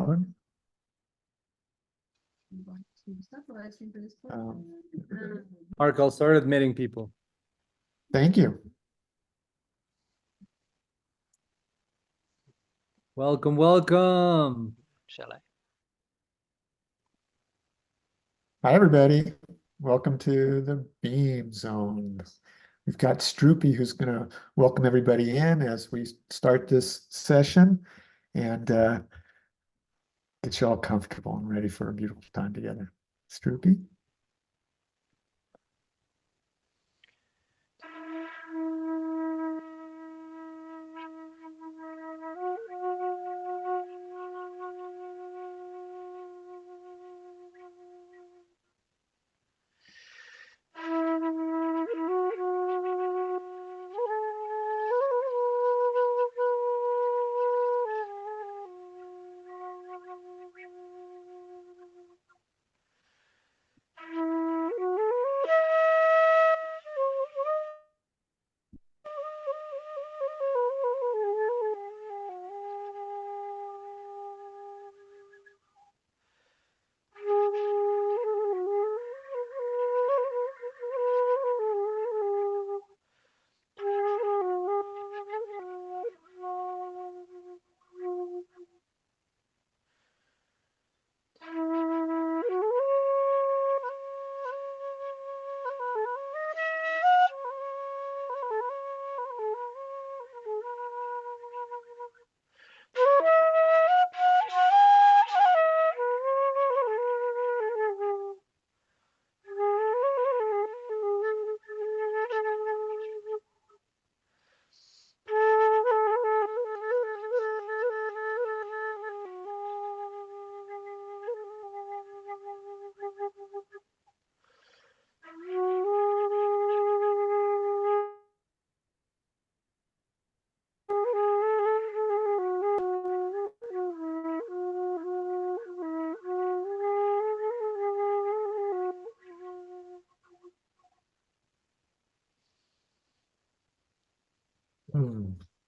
mode. Mark, I'll start admitting people. Thank you. Welcome, welcome. Shall I? Hi, everybody. Welcome to the Beam Zone. We've got Stroopy who's going to welcome everybody in as we start this session and get you all comfortable and ready for a beautiful time together. Stroopy?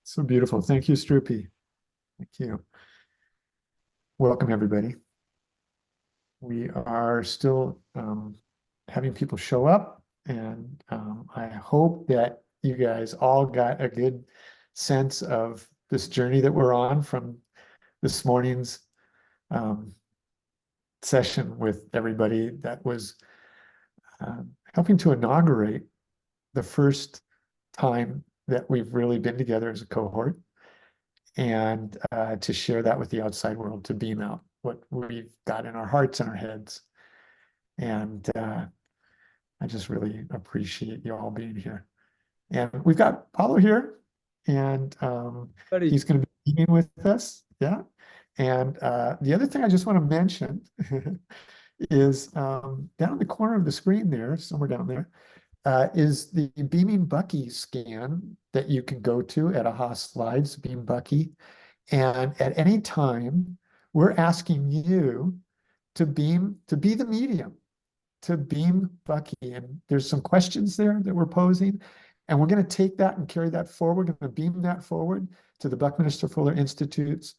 So beautiful. Thank you, Stroopy. Thank you. Welcome, everybody. We are still having people show up, and I hope that you guys all got a good sense of this journey that we're on from this morning's session with everybody that was helping to inaugurate the first time that we've really been together as a cohort, and to share that with the outside world, to beam out what we've got in our hearts and our heads. And I just really appreciate you all being here. And we've got Paulo here, and he's going to be beaming with us. Yeah. And the other thing I just want to mention is down in the corner of the screen there, somewhere down there, is the Beaming Bucky scan that you can go to at AHA Slides, Beam Bucky. And at any time, we're asking you to beam, to be the medium, to beam Bucky. And there's some questions there that we're posing. And we're going to take that and carry that forward. We're going to beam that forward to the Buckminster Fuller Institute's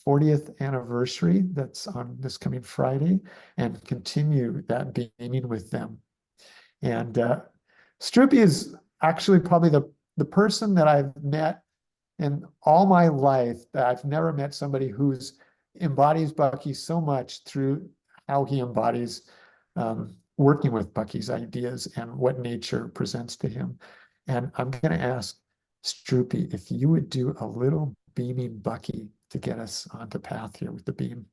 40th anniversary that's on this coming Friday, and continue that beaming with them. And Stroopy is actually probably the person that I've met in all my life that I've never met somebody who's embodies Bucky so much through how he embodies working with Bucky's ideas and what nature presents to him. And I'm going to ask Stroopy if you would do a little beaming Bucky to get us onto path here with the beam.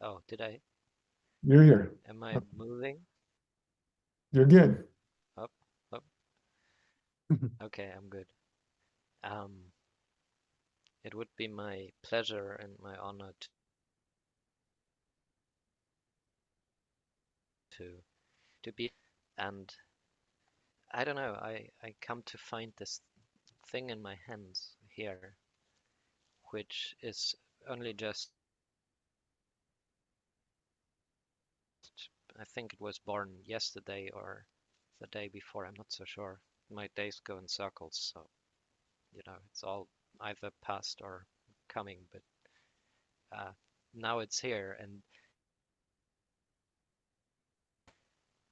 Oh, did I? You're here. Am I moving? You're good. Up. Okay, I'm good. It would be my pleasure and my honor to be, and I don't know, I come to find this thing in my hands here, which is only just, I think it was born yesterday or the day before, I'm not so sure. my days go in circles. So, it's all either past or coming, but now it's here. And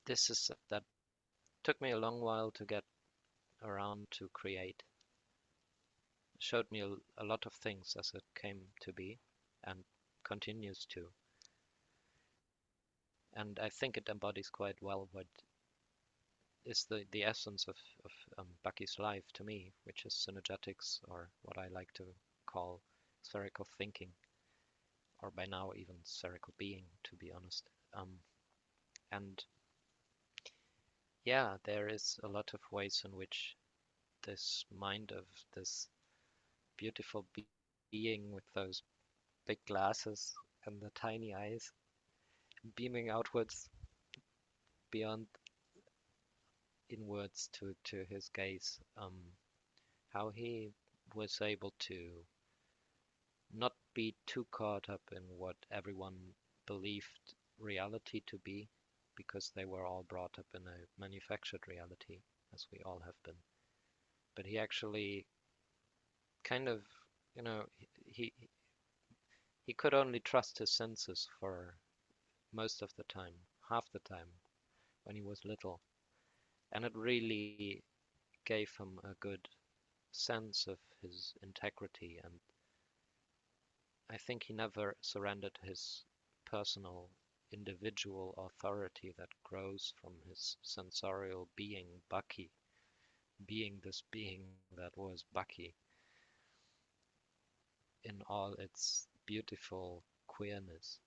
this is that took me a long while to get around to create. Showed me a lot of things as it came to be and continues to. And I think it embodies quite well what is the essence of Bucky's life to me, which is synergetics, or what I like to call spherical thinking, or by now even spherical being, to be honest. And yeah, there is a lot of ways in which this mind of this beautiful being with those big glasses and the tiny eyes beaming outwards beyond inwards to his gaze, how he was able to not be too caught up in what everyone believed reality to be, because they were all brought up in a manufactured reality, as we all have been. But he actually kind of, he could only trust his senses for most of the time, half the time, when he was little. And it really gave him a good sense of his integrity, and I think he never surrendered his personal individual authority that grows from his sensorial being, Bucky, being this being that was Bucky in all its beautiful queerness.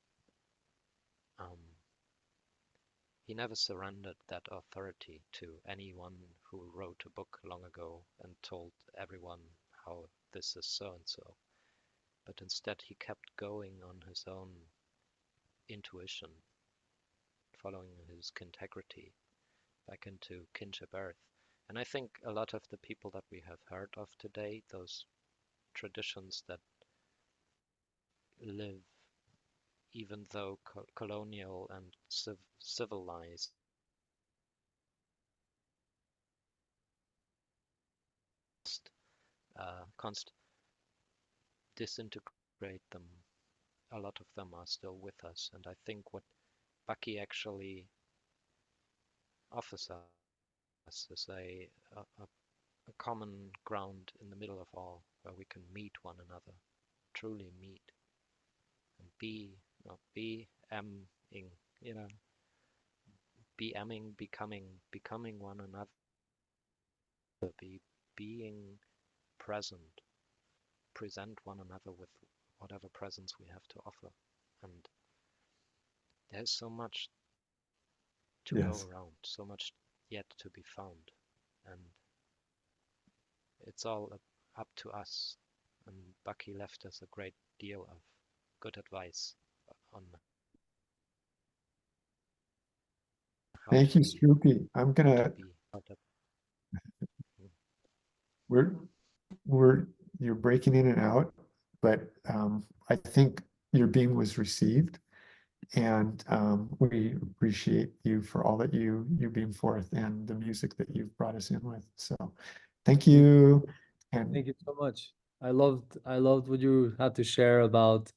He never surrendered that authority to anyone who wrote a book long ago and told everyone how this is so and so. But instead he kept going on his own intuition, following his integrity back into kinship earth. And I think a lot of the people that we have heard of today, those traditions that live even though colonial and civilized, const disintegrate them, a lot of them are still with us. And I think what Bucky actually offers us is a common ground in the middle of all, where we can meet one another, truly meet, and becoming one another, being present, present one another with whatever presence we have to offer. And there's so much to go around, so much yet to be found, and it's all up to us. And Bucky left us a great deal of good advice on how Thank you, to Stroopy. I'm gonna, be. you're breaking in and out, but I think your beam was received, and we appreciate you for all that you beam forth and the music that you've brought us in with. So thank you. And Thank you so much. I loved what you had to share about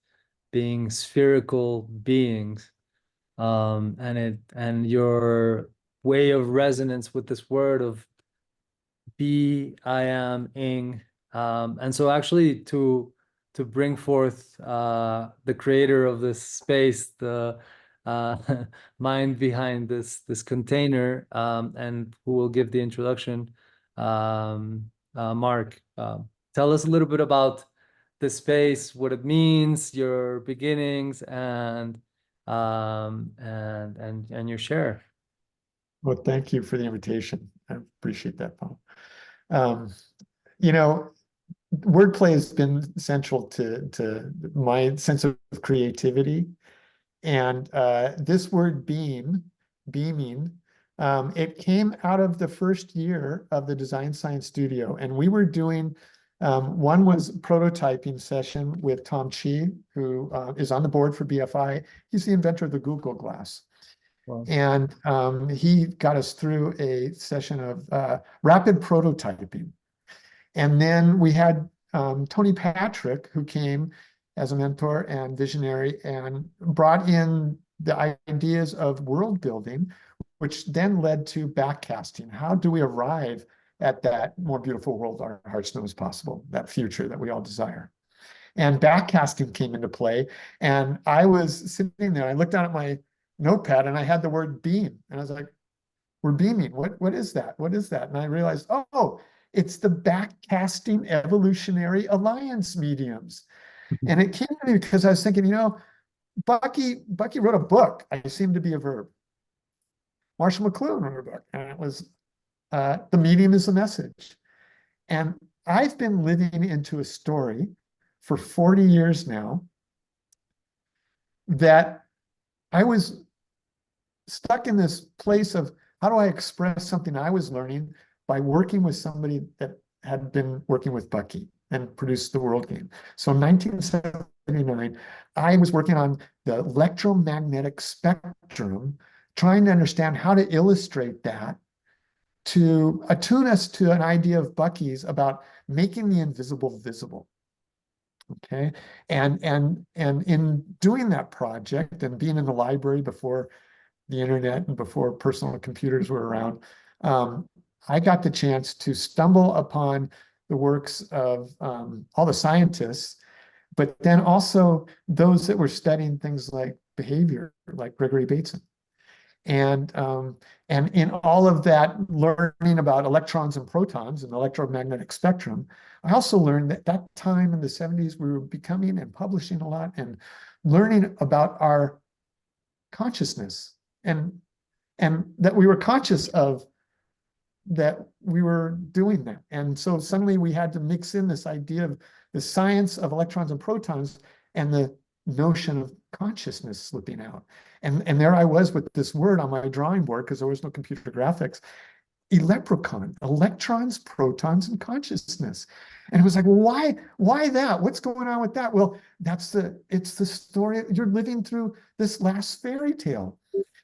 being spherical beings, and your way of resonance with this word of be, I am, ing. And so actually to bring forth the creator of this space, the mind behind this container, and who will give the introduction, Mark, tell us a little bit about the space, what it means, your beginnings, and your share. well, thank you for the invitation. I appreciate that, Paul. You know, wordplay has been central to my sense of creativity. And this word beaming, it came out of the first year of the Design Science Studio. And we were doing, one was prototyping session with Tom Chi, who is on the board for BFI. He's the inventor of the Google Glass. Wow. And he got us through a session of rapid prototyping. And then we had Tony Patrick, who came as a mentor and visionary and brought in the ideas of world building, which then led to backcasting. How do we arrive at that more beautiful world our hearts know is possible, that future that we all desire? And backcasting came into play. And I was sitting there, I looked down at my notepad and I had the word beam. And I was like, we're beaming. What is that? What is that? And I realized, oh, it's the backcasting evolutionary alliance mediums. And it came to me because I was thinking, Bucky wrote a book, I Seem to Be a Verb. Marshall McLuhan wrote a book, and it was The Medium is the Message. And I've been living into a story for 40 years now that I was stuck in this place of how do I express something I was learning by working with somebody that had been working with Bucky and produced the World Game. So in 1979, I was working on the electromagnetic spectrum, trying to understand how to illustrate that to attune us to an idea of Bucky's about making the invisible visible. Okay, and in doing that project and being in the library before the internet and before personal computers were around, I got the chance to stumble upon the works of all the scientists, but then also those that were studying things like behavior, like Gregory Bateson. And in all of that learning about electrons and protons and the electromagnetic spectrum, I also learned that that time in the 70s, we were becoming and publishing a lot and learning about our consciousness and that we were conscious of that we were doing that. And so suddenly we had to mix in this idea of the science of electrons and protons and the notion of consciousness slipping out. And there I was with this word on my drawing board because there was no computer graphics, electrocon, electrons, protons, and consciousness. And it was like, well, why that? What's going on with that? Well, it's the story. You're living through this last fairy tale,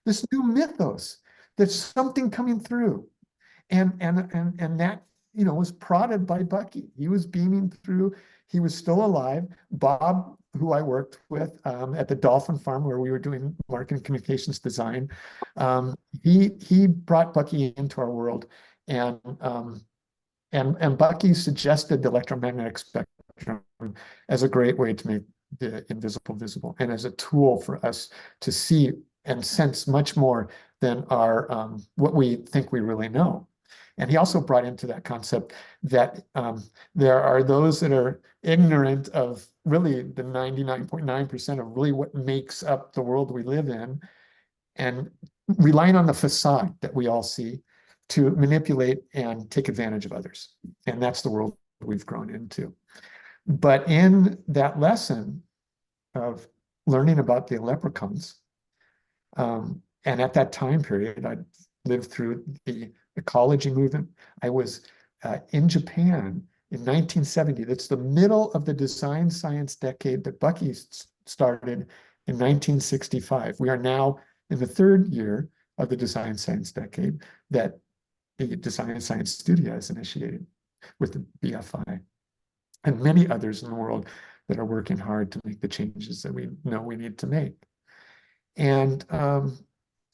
this new mythos. There's something coming through. And that, was prodded by Bucky. He was beaming through. He was still alive. Bob, who I worked with at the Dolphin Farm, where we were doing marketing communications design, he brought Bucky into our world, and Bucky suggested the electromagnetic spectrum as a great way to make the invisible visible, and as a tool for us to see and sense much more than our what we think we really know. And he also brought into that concept that there are those that are ignorant of really the 99.9% of really what makes up the world we live in, and relying on the facade that we all see to manipulate and take advantage of others. And that's the world we've grown into. But in that lesson of learning about the leprechauns, and at that time period, I lived through the ecology movement. I was in Japan in 1970. That's the middle of the design science decade that Bucky started in 1965. We are now in the third year of the design science decade that the Design Science Studio has initiated with the BFI and many others in the world that are working hard to make the changes that we know we need to make. And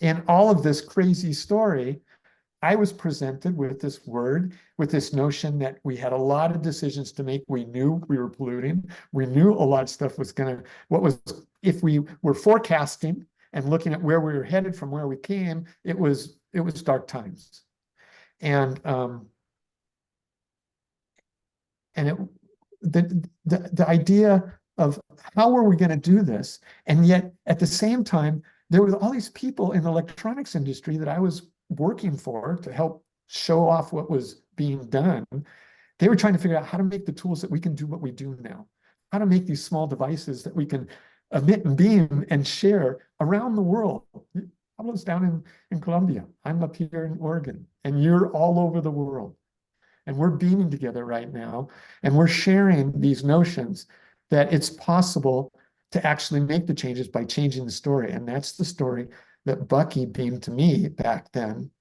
in all of this crazy story, I was presented with this word, with this notion that we had a lot of decisions to make. We knew we were polluting. We knew a lot of stuff was if we were forecasting and looking at where we were headed from where we came, it was dark times. And the idea of how were we going to do this? And yet at the same time, there were all these people in the electronics industry that I was working for to help show off what was being done. They were trying to figure out how to make the tools that we can do what we do now, how to make these small devices that we can emit and beam and share around the world. Pablo's down in Colombia. I'm up here in Oregon, and you're all over the world. And we're beaming together right now, and we're sharing these notions that it's possible to actually make the changes by changing the story. And that's the story that Bucky beamed to me back then,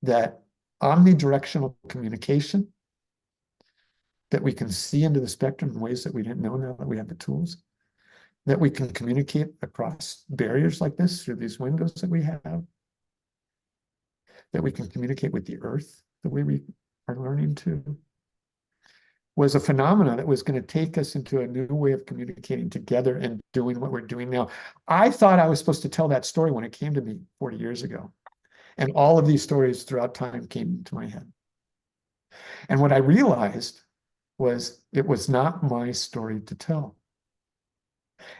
that omnidirectional communication, that we can see into the spectrum in ways that we didn't know now that we have the tools, that we can communicate across barriers like this through these windows that we have, that we can communicate with the earth the way we are learning to, was a phenomenon that was going to take us into a new way of communicating together and doing what we're doing now. I thought I was supposed to tell that story when it came to me 40 years ago. And all of these stories throughout time came into my head. And what I realized was it was not my story to tell.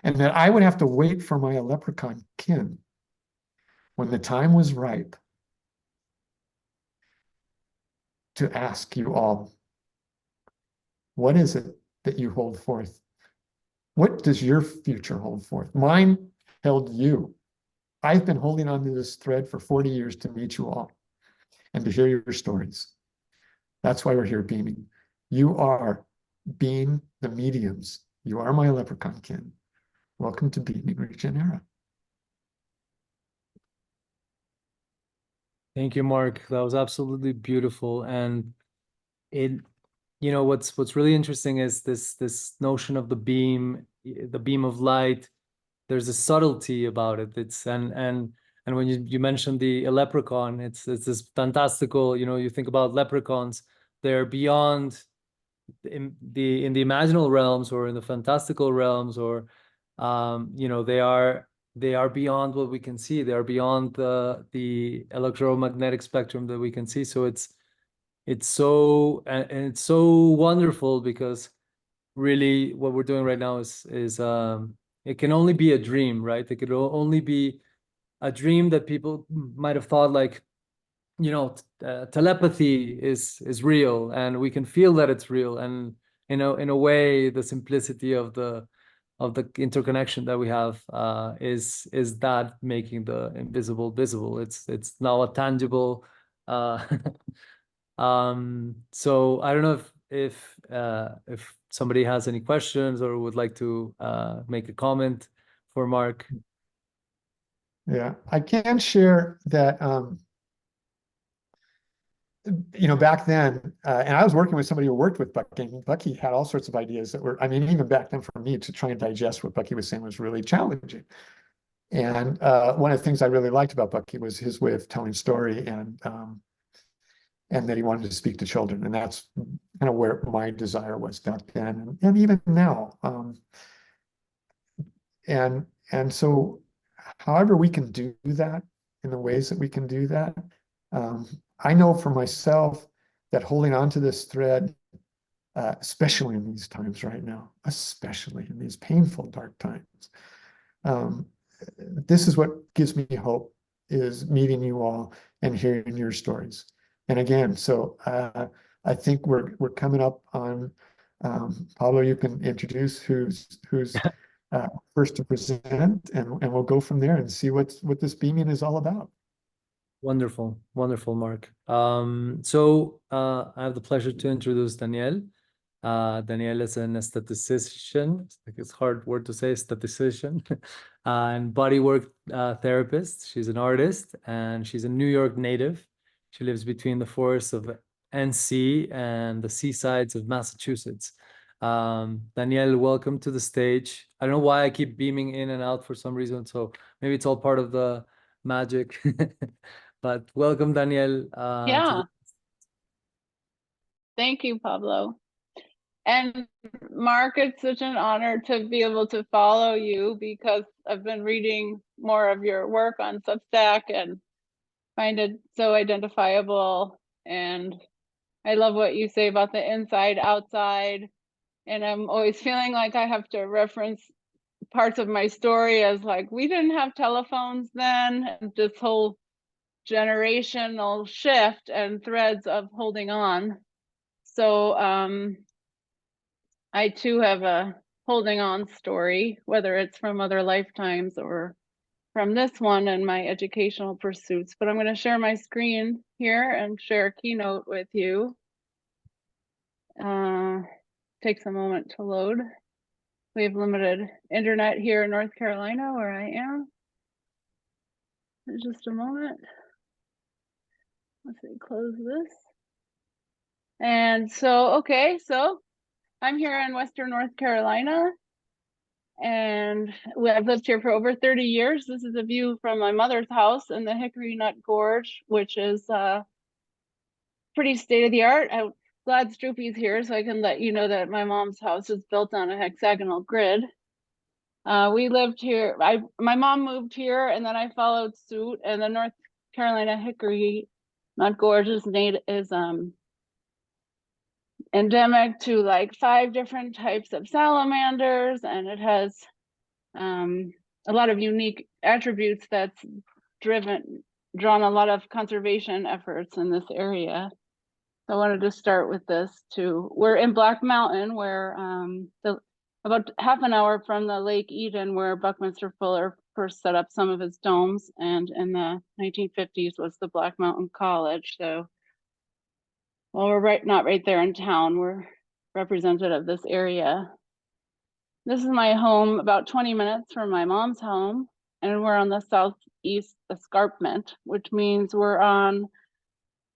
And that I would have to wait for my leprechaun kin when the time was ripe to ask you all, what is it that you hold forth? What does your future hold forth? Mine held you. I've been holding on to this thread for 40 years to meet you all and to hear your stories. That's why we're here beaming. You are being the mediums. You are my leprechaun kin. Welcome to Beaming Regenera. Thank you, Mark. That was absolutely beautiful. And it, you know, what's really interesting is this notion of the beam of light. There's a subtlety about it. It's and when you mentioned the leprechaun, it's this fantastical, you know, you think about leprechauns, they're beyond in the imaginal realms or in the fantastical realms, or you know, they are beyond what we can see. They are beyond the electromagnetic spectrum that we can see. So it's so, and it's so wonderful, because really what we're doing right now is it can only be a dream, right? It could only be a dream that people might have thought, like, you know, telepathy is real, and we can feel that it's real. And, you know, in a way, the simplicity of the interconnection that we have is that making the invisible visible. It's now a tangible. So I don't know if somebody has any questions or would like to make a comment for Mark. Yeah, I can share that, you know, back then, and I was working with somebody who worked with Bucky, and Bucky had all sorts of ideas that were, I mean, even back then for me to try and digest what Bucky was saying was really challenging. And one of the things I really liked about Bucky was his way of telling story, and that he wanted to speak to children. And that's kind of where my desire was back then, and even now. And so however we can do that, in the ways that we can do that, I know for myself that holding on to this thread, especially in these times right now, especially in these painful, dark times, this is what gives me hope, is meeting you all and hearing your stories. And again, so I think we're coming up on, Pablo, you can introduce who's first to present, and we'll go from there and see what this beaming is all about. Wonderful, wonderful, Mark. So I have the pleasure to introduce Danielle. Danielle is an statistician. It's a hard word to say, statistician, and bodywork therapist. She's an artist, and she's a New York native. She lives between the forests of NC and the seasides of Massachusetts. Danielle, welcome to the stage. I don't know why I keep beaming in and out for some reason, so maybe it's all part of the magic. But welcome, Danielle. Yeah. Thank you, Pablo. And Mark, it's such an honor to be able to follow you, because I've been reading more of your work on Substack and find it so identifiable. And I love what you say about the inside, outside. And I'm always feeling like I have to reference parts of my story as, like, we didn't have telephones then, and this whole generational shift and threads of holding on. So I too have a holding on story, whether it's from other lifetimes or from this one and my educational pursuits. But I'm going to share my screen here and share a keynote with you. Takes a moment to load. We have limited internet here in North Carolina, where I am. just a moment. Let's see, close this. And so, okay, so I'm here in Western North Carolina, and I've lived here for over 30 years. This is a view from my mother's house in the Hickory Nut Gorge, which is pretty state of the art. I'm glad Stroopy's here so I can let you know that my mom's house is built on a hexagonal grid. We lived here, my mom moved here and then I followed suit, and the North Carolina Hickory Nut Gorge is endemic to like 5 different types of salamanders, and it has a lot of unique attributes that's drawn a lot of conservation efforts in this area. So I wanted to start with this too. We're in Black Mountain, where about half an hour from the Lake Eden, where Buckminster Fuller first set up some of his domes, and in the 1950s was the Black Mountain College. So, well, we're not right there in town. We're representative of this area. This is my home, about 20 minutes from my mom's home, and we're on the southeast escarpment, which means we're on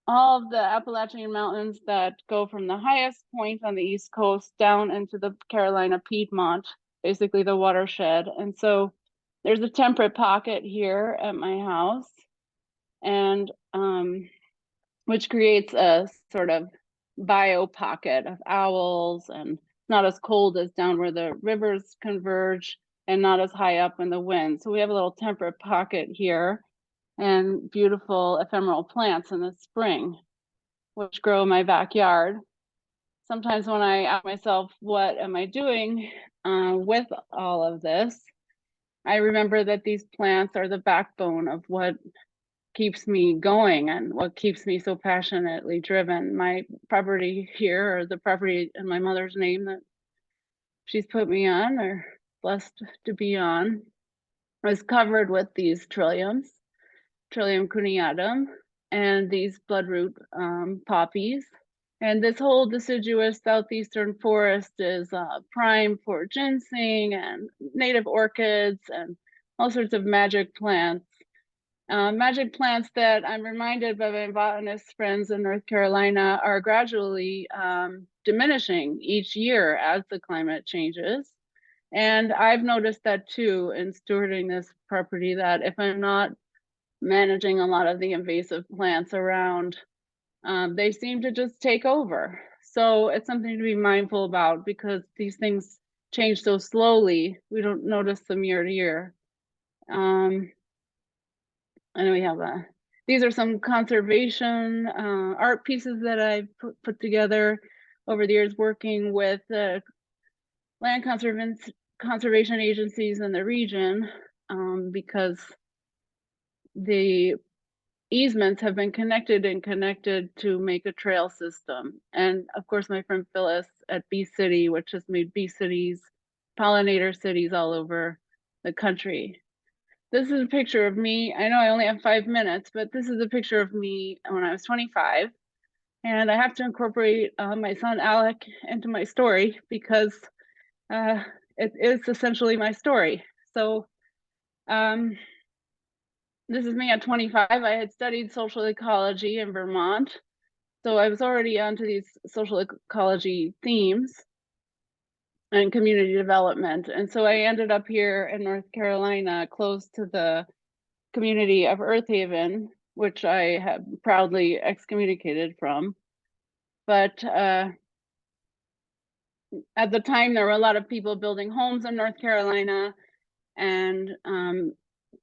all of the Appalachian Mountains that go from the highest point on the East Coast down into the Carolina Piedmont, basically the watershed. And so there's a temperate pocket here at my house, and which creates a sort of bio pocket of owls, and not as cold as down where the rivers converge, and not as high up in the wind. So we have a little temperate pocket here, and beautiful ephemeral plants in the spring, which grow in my backyard. Sometimes when I ask myself, what am I doing with all of this? I remember that these plants are the backbone of what keeps me going and what keeps me so passionately driven. My property here, or the property in my mother's name that she's put me on, or blessed to be on, was covered with these trilliums, Trillium cuneatum, and these bloodroot poppies. And this whole deciduous southeastern forest is prime for ginseng and native orchids and all sorts of magic plants. Magic plants that I'm reminded by my botanist friends in North Carolina are gradually diminishing each year as the climate changes. And I've noticed that too in stewarding this property, that if I'm not managing a lot of the invasive plants around, they seem to just take over. So it's something to be mindful about, because these things change so slowly, we don't notice them year to year. I know we have these are some conservation art pieces that I've put together over the years, working with land conservation agencies in the region, because the easements have been connected to make a trail system. And of course, my friend Phyllis at Bee City, which has made bee cities, pollinator cities all over the country. This is a picture of me. I know I only have 5 minutes, but this is a picture of me when I was 25. And I have to incorporate my son Alec into my story, because it is essentially my story. So this is me at 25. I had studied social ecology in Vermont, so I was already onto these social ecology themes and community development. And so I ended up here in North Carolina, close to the community of Earth Haven, which I have proudly excommunicated from. But at the time, there were a lot of people building homes in North Carolina, and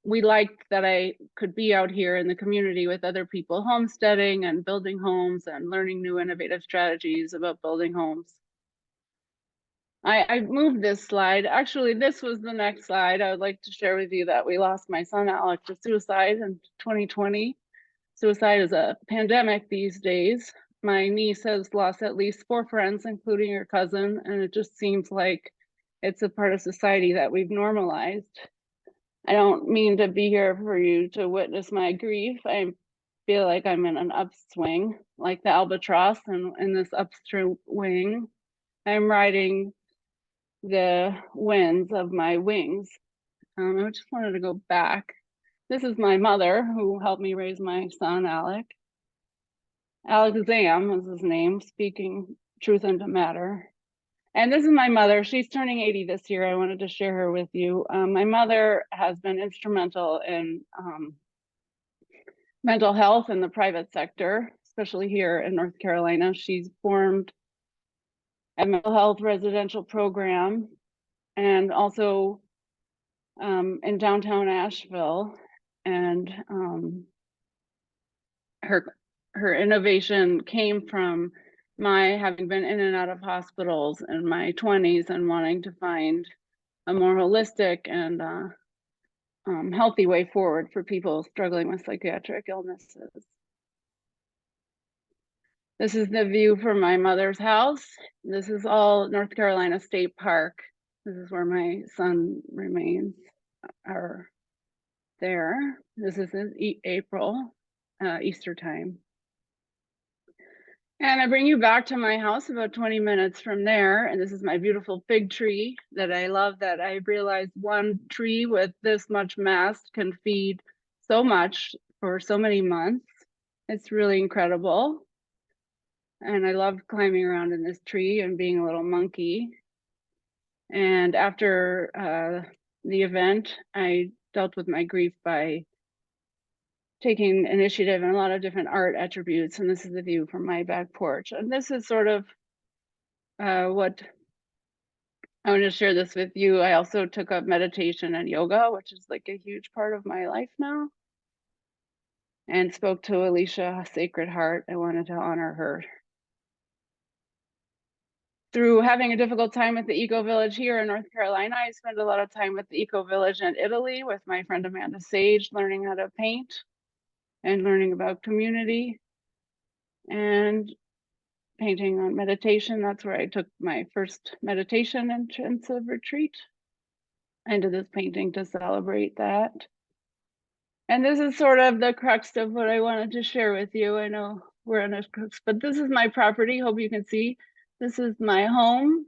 we liked that I could be out here in the community with other people homesteading and building homes and learning new innovative strategies about building homes. I moved this slide. Actually, this was the next slide. I would like to share with you that we lost my son Alec to suicide in 2020. Suicide is a pandemic these days. My niece has lost at least 4 friends, including her cousin, and it just seems like it's a part of society that we've normalized. I don't mean to be here for you to witness my grief. I feel like I'm in an upswing, like the albatross, and in this upstream wing, I'm riding the winds of my wings. I just wanted to go back. This is my mother who helped me raise my son, Alec. Alec Zam is his name, speaking truth into matter. And this is my mother. She's turning 80 this year. I wanted to share her with you. My mother has been instrumental in mental health in the private sector, especially here in North Carolina. She's formed a mental health residential program and also in downtown Asheville. And her innovation came from my having been in and out of hospitals in my 20s and wanting to find a more holistic and healthy way forward for people struggling with psychiatric illnesses. This is the view from my mother's house. This is all North Carolina State Park. This is where my son remains, or there. This is in April, Easter time. And I bring you back to my house about 20 minutes from there. And this is my beautiful fig tree that I love, that I realized one tree with this much mass can feed so much for so many months. It's really incredible. And I love climbing around in this tree and being a little monkey. And after the event, I dealt with my grief by taking initiative in a lot of different art attributes. And this is the view from my back porch. And this is sort of what I want to share this with you. I also took up meditation and yoga, which is like a huge part of my life now. And spoke to Alicia Sacred Heart. I wanted to honor her. Through having a difficult time at the Eco Village here in North Carolina, I spent a lot of time with the Eco Village in Italy with my friend Amanda Sage, learning how to paint and learning about community and painting on meditation. That's where I took my first meditation intensive retreat. I did this painting to celebrate that. And this is sort of the crux of what I wanted to share with you. I know we're on a crux, but this is my property. Hope you can see. This is my home.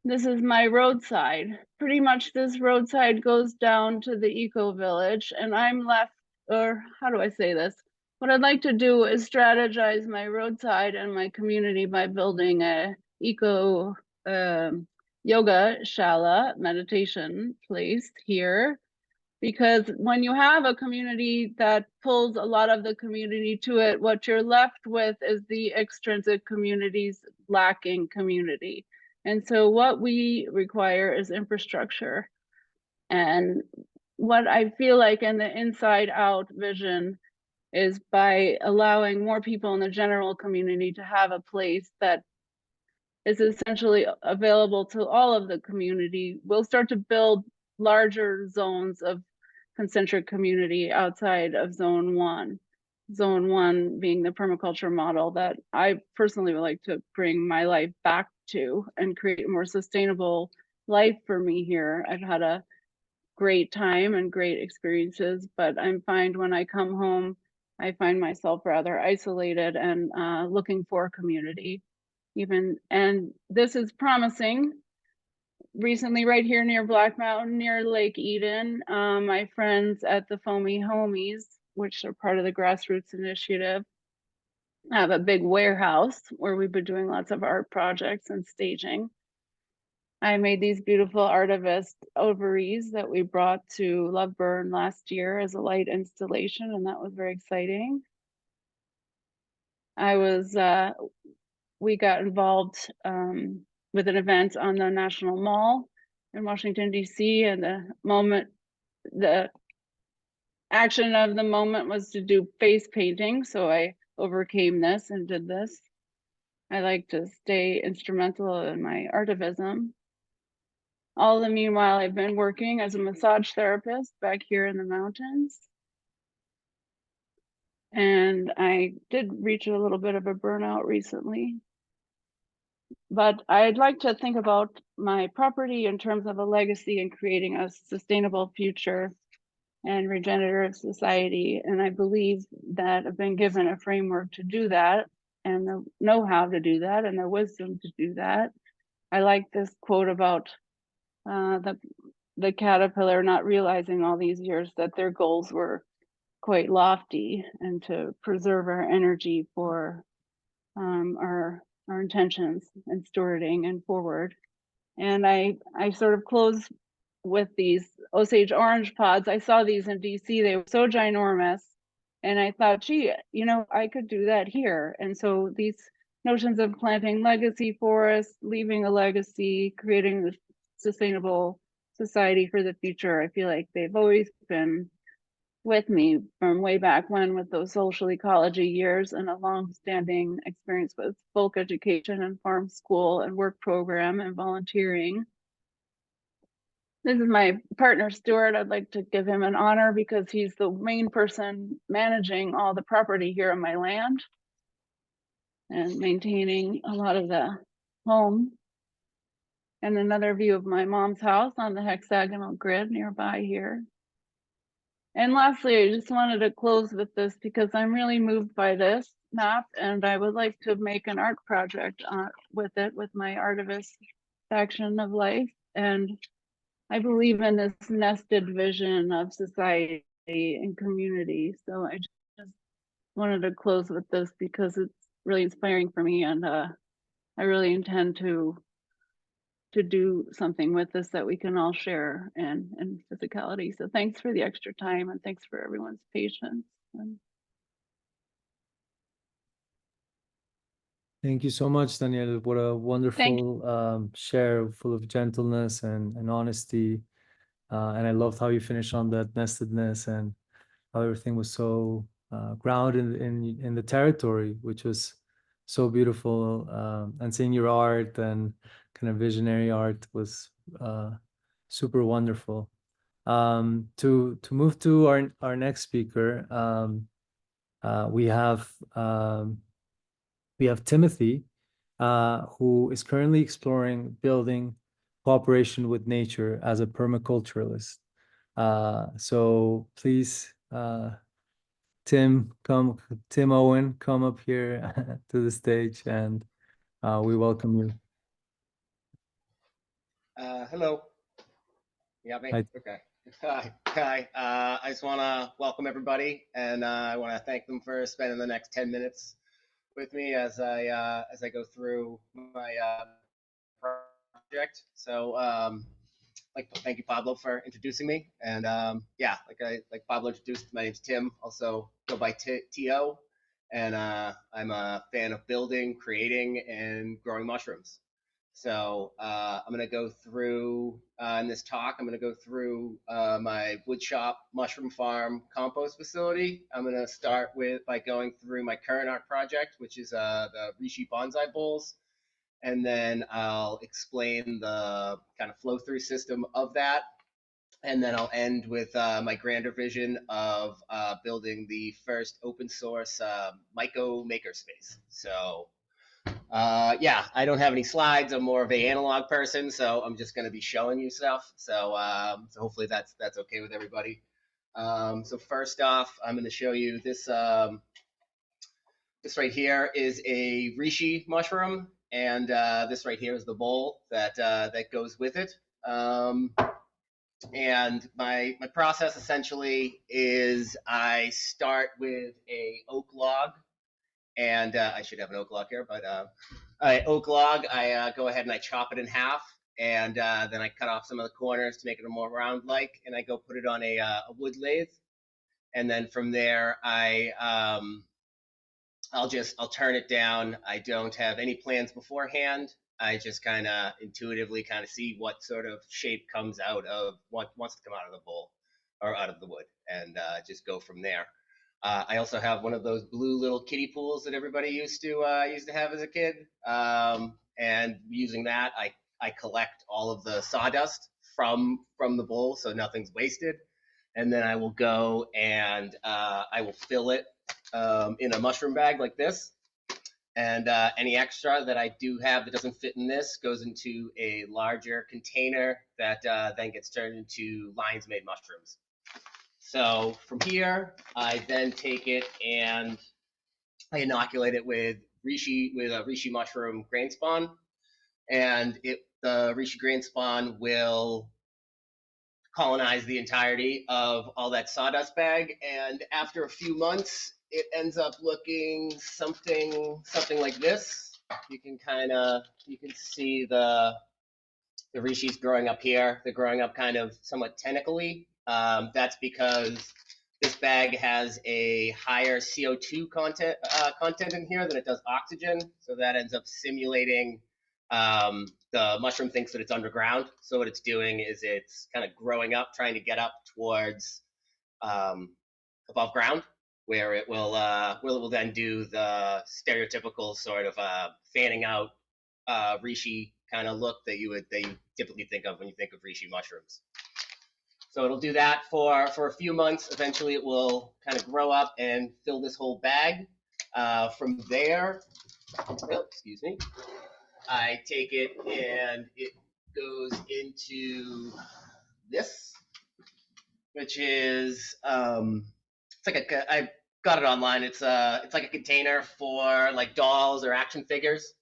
This is my roadside. Pretty much this roadside goes down to the Eco Village, and I'm left, or how do I say this? What I'd like to do is strategize my roadside and my community by building a eco yoga shala meditation place here. Because when you have a community that pulls a lot of the community to it, what you're left with is the extrinsic community's lacking community. And so what we require is infrastructure. And what I feel like in the inside out vision is by allowing more people in the general community to have a place that is essentially available to all of the community, we'll start to build larger zones of concentric community outside of zone one. Zone one being the permaculture model that I personally would like to bring my life back to and create a more sustainable life for me here. I've had a great time and great experiences, but I find when I come home, I find myself rather isolated and looking for community. And this is promising. Recently, right here near Black Mountain, near Lake Eden, my friends at the Foamy Homies, which are part of the Grassroots initiative, have a big warehouse where we've been doing lots of art projects and staging. I made these beautiful Artivist ovaries that we brought to Loveburn last year as a light installation, and that was very exciting. We got involved with an event on the National Mall in Washington, D.C. And the action of the moment was to do face painting. So I overcame this and did this. I like to stay instrumental in my artivism. All the meanwhile, I've been working as a massage therapist back here in the mountains. And I did reach a little bit of a burnout recently. But I'd like to think about my property in terms of a legacy and creating a sustainable future and regenerative society. And I believe that I've been given a framework to do that and the know-how to do that and the wisdom to do that. I like this quote about the the caterpillar, not realizing all these years that their goals were quite lofty, and to preserve our energy for our intentions and stewarding and forward. And I sort of close with these Osage orange pods. I saw these in DC. They were so ginormous. And I thought, gee, I could do that here. And so these notions of planting legacy forests, leaving a legacy, creating a sustainable society for the future, I feel like they've always been with me from way back when, with those social ecology years and a long-standing experience with folk education and farm school and work program and volunteering. This is my partner, Stuart. I'd like to give him an honor because he's the main person managing all the property here on my land and maintaining a lot of the home. And another view of my mom's house on the hexagonal grid nearby here. And lastly, I just wanted to close with this because I'm really moved by this map, and I would like to make an art project with it, with my Artivist faction of life. And I believe in this nested vision of society and community. So I just wanted to close with this because it's really inspiring for me, and I really intend to do something with this that we can all share and physicality. So thanks for the extra time, and thanks for everyone's patience. Thank you so much, Danielle. What a wonderful share, full of gentleness and honesty. And I loved how you finished on that nestedness, and how everything was so grounded in the territory, which was so beautiful. And seeing your art and kind of visionary art was super wonderful. To move to our next speaker, we have Timothy, who is currently exploring building cooperation with nature as a permaculturalist. So please, Tim Owen, come up here to the stage, and we welcome you. Hello. You got me? Hi. Okay. Hi. I just want to welcome everybody, and I want to thank them for spending the next 10 minutes with me as I go through my project. So, thank you, Pablo, for introducing me. And yeah, like Pablo introduced, my name's Tim. Also go by T.O. And I'm a fan of building, creating, and growing mushrooms. So I'm going to go through, in this talk, I'm going to go through my woodshop mushroom farm compost facility. I'm going to start by going through my current art project, which is the Rishi bonsai bowls. And then I'll explain the kind of flow through system of that. And then I'll end with my grander vision of building the first open source Myco makerspace. So yeah, I don't have any slides. I'm more of an analog person, so I'm just going to be showing you stuff. So so hopefully that's okay with everybody. So first off, I'm going to show you this. This right here is a reishi mushroom, and this right here is the bowl that goes with it. And my process essentially is I start with a oak log. And I should have an oak log here, but oak log, I go ahead and I chop it in half, and then I cut off some of the corners to make it a more round-like, and I go put it on a wood lathe, and then from there I'll turn it down. I don't have any plans beforehand. I just kind of intuitively kind of see what sort of shape comes out of what wants to come out of the bowl or out of the wood, and just go from there. I also have one of those blue little kiddie pools that everybody used to have as a kid, and using that, I collect all of the sawdust from the bowl, so nothing's wasted, and then I will go and I will fill it in a mushroom bag like this, and any extra that I do have that doesn't fit in this goes into a larger container that then gets turned into lion's mane mushrooms. So from here, I then take it and I inoculate it with a reishi mushroom grain spawn, and the reishi grain spawn will colonize the entirety of all that sawdust bag. And after a few months, it ends up looking something like this. You can see the rishis growing up here. They're growing up kind of somewhat tentacly. That's because this bag has a higher CO2 content in here than it does oxygen. So that ends up simulating the mushroom thinks that it's underground. So what it's doing is it's kind of growing up, trying to get up towards above ground, where it will then do the stereotypical sort of fanning out reishi kind of look that you typically think of when you think of reishi mushrooms. So it'll do that for a few months. Eventually it will kind of grow up and fill this whole bag. From there, excuse me, I take it and it goes into this, which is it's like I got it online. It's like a container for like dolls or action figures,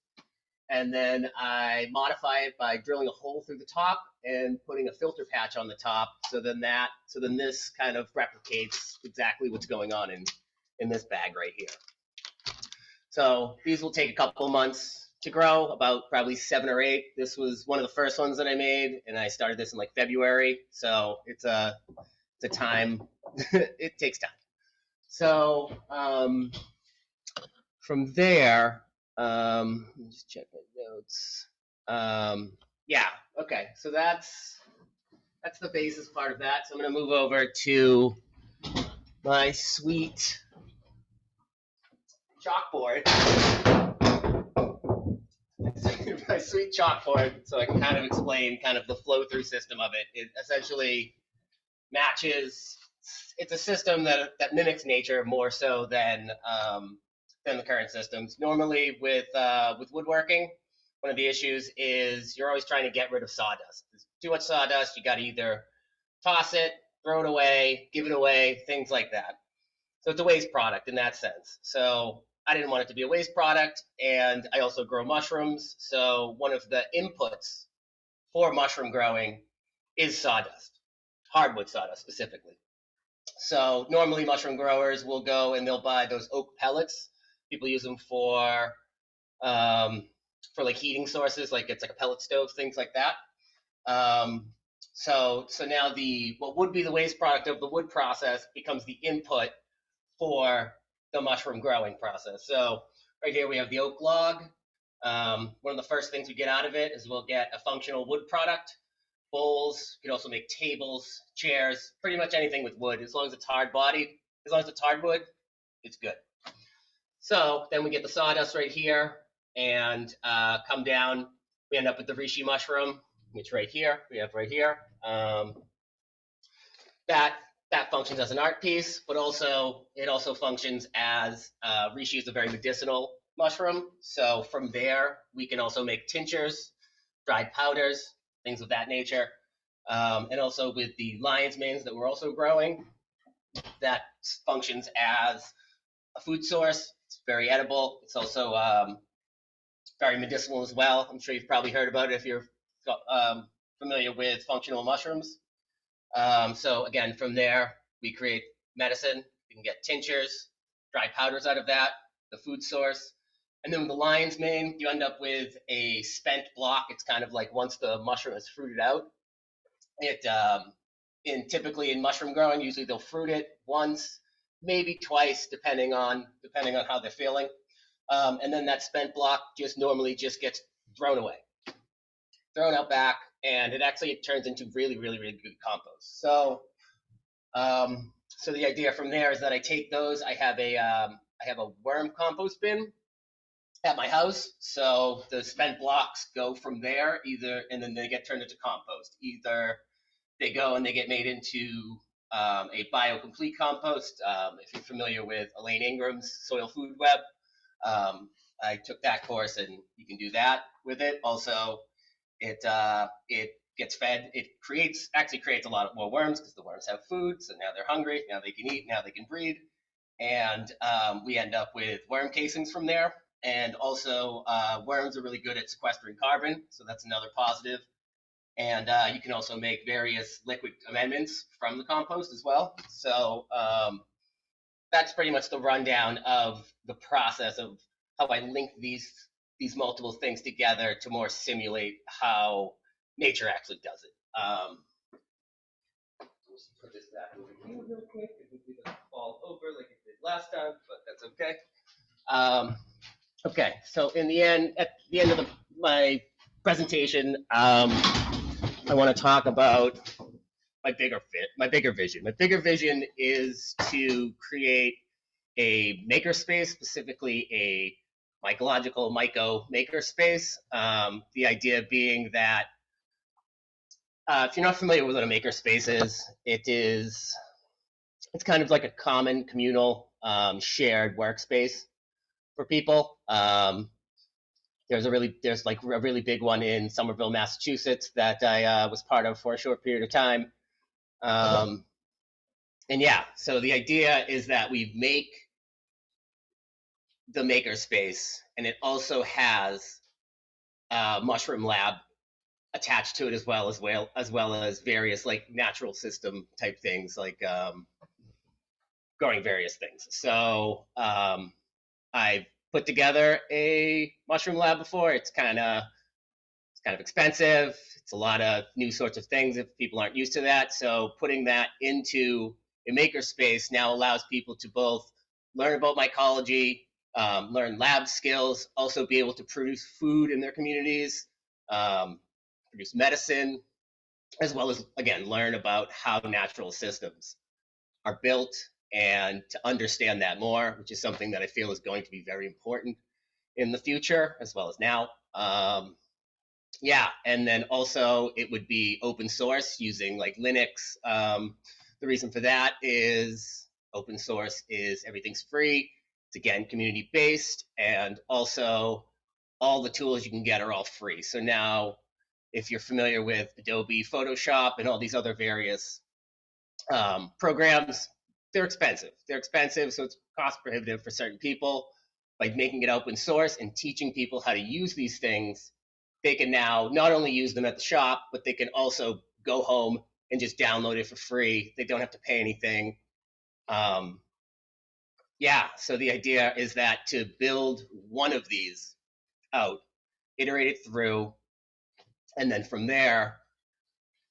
and then I modify it by drilling a hole through the top and putting a filter patch on the top. So then this kind of replicates exactly what's going on in this bag right here. So these will take a couple months to grow, about probably 7 or 8. This was one of the first ones that I made, and I started this in like February. So it's a time. It takes time. So from there, let me just check my notes. Yeah, okay. So that's the basis part of that. So I'm going to move over to my sweet chalkboard. My sweet chalkboard, so I can kind of explain kind of the flow-through system of it. It essentially matches. It's a system that mimics nature more so than the current systems. Normally, with woodworking, one of the issues is you're always trying to get rid of sawdust. There's too much sawdust. You got to either toss it, throw it away, give it away, things like that. So it's a waste product in that sense. So I didn't want it to be a waste product, and I also grow mushrooms. So one of the inputs for mushroom growing is sawdust, hardwood sawdust specifically. So normally mushroom growers will go and they'll buy those oak pellets. People use them for like heating sources, like it's like a pellet stove, things like that. So now what would be the waste product of the wood process becomes the input for the mushroom growing process. So right here we have the oak log. One of the first things we get out of it is we'll get a functional wood product. Bowls, you can also make tables, chairs, pretty much anything with wood. As long as it's hard bodied, as long as it's hardwood, it's good. So then we get the sawdust right here and come down. We end up with the reishi mushroom, which right here, we have right here. That functions as an art piece, but it also functions as reishi is a very medicinal mushroom. So from there, we can also make tinctures, dried powders, things of that nature. And also with the lion's manes that we're also growing, that functions as a food source. It's very edible. It's also very medicinal as well. I'm sure you've probably heard about it if you're familiar with functional mushrooms. So again, from there, we create medicine. We can get tinctures, dry powders out of that, the food source. And then with the lion's mane, you end up with a spent block. It's kind of like once the mushroom is fruited out. Typically in mushroom growing, usually they'll fruit it once, maybe twice, depending on how they're feeling. And then that spent block normally just gets thrown away, thrown out back, and it turns into really, really, really good compost. So, so the idea from there is that I take those. I have a worm compost bin at my house. So the spent blocks go from there and then they get turned into compost. Either they go and they get made into a biocomplete compost. If you're familiar with Elaine Ingram's Soil Food Web, I took that course and you can do that with it. Also, it gets fed. It actually creates a lot more worms because the worms have food. So now they're hungry. Now they can eat. Now they can breed. And we end up with worm casings from there. And also, worms are really good at sequestering carbon. So that's another positive. And you can also make various liquid amendments from the compost as well. So that's pretty much the rundown of the process of how I link these multiple things together to more simulate how nature actually does it. Let's put this back over here real quick. It doesn't fall over like it did last time, but that's okay. Okay, so in the end, at the end of my presentation, I want to talk about my bigger vision. My bigger vision is to create a makerspace, specifically a mycological makerspace. The idea being that if you're not familiar with what a makerspace is, it's kind of like a common communal shared workspace for people. There's like a really big one in Somerville, Massachusetts that I was part of for a short period of time. And yeah, so the idea is that we make the makerspace, and it also has a mushroom lab attached to it as well as various like natural system type things like growing various things. So I've put together a mushroom lab before. It's kind of expensive. It's a lot of new sorts of things if people aren't used to that. So putting that into a makerspace now allows people to both learn about mycology, learn lab skills, also be able to produce food in their communities, produce medicine, as well as, again, learn about how natural systems are built and to understand that more, which is something that I feel is going to be very important in the future as well as now. Yeah, and then also it would be open source using like Linux. The reason for that is open source is everything's free. It's again community based, and also all the tools you can get are all free. So now, if you're familiar with Adobe Photoshop and all these other various programs, they're expensive. They're expensive, so it's cost prohibitive for certain people. By making it open source and teaching people how to use these things, they can now not only use them at the shop, but they can also go home and just download it for free. They don't have to pay anything. Yeah, so the idea is that to build one of these out, iterate it through, and then from there,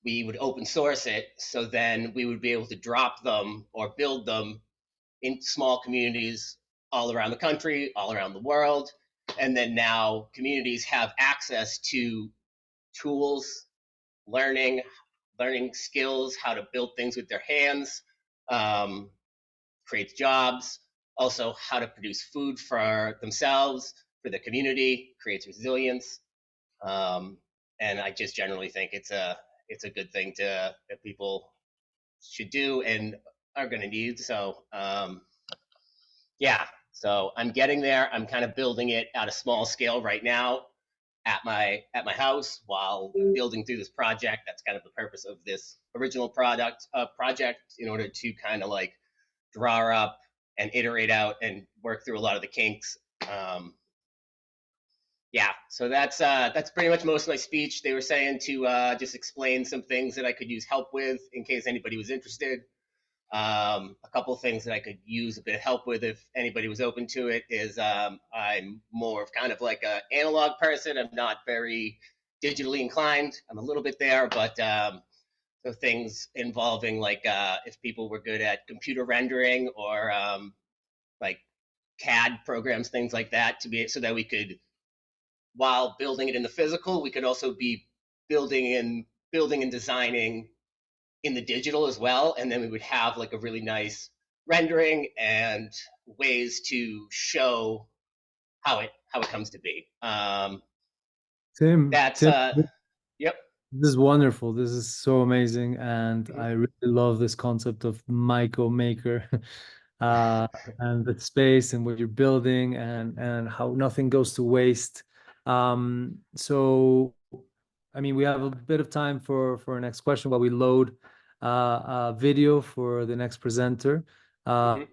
we would open source it. So then we would be able to drop them or build them in small communities all around the country, all around the world. And then now communities have access to tools, learning skills, how to build things with their hands, creates jobs, also how to produce food for themselves, for the community, creates resilience. And I just generally think it's a good thing that people should do and are going to need. So yeah, so I'm getting there. I'm kind of building it at a small scale right now at my house while building through this project. That's kind of the purpose of this original project, in order to kind of like draw up and iterate out and work through a lot of the kinks. Yeah, so that's pretty much most of my speech. They were saying to just explain some things that I could use help with in case anybody was interested. A couple of things that I could use a bit of help with if anybody was open to it is I'm more of kind of like an analog person. I'm not very digitally inclined. I'm a little bit there, but so things involving like if people were good at computer rendering or like CAD programs, things like that, to be so that we could, while building it in the physical, we could also be building and designing in the digital as well, and then we would have like a really nice rendering and ways to show how it comes to be. Tim, That's yep. This is wonderful. This is so amazing, and I really love this concept of Myco Maker, and the space and what you're building, and how nothing goes to waste. So, I mean, we have a bit of time for our next question while we load a video for the next presenter. How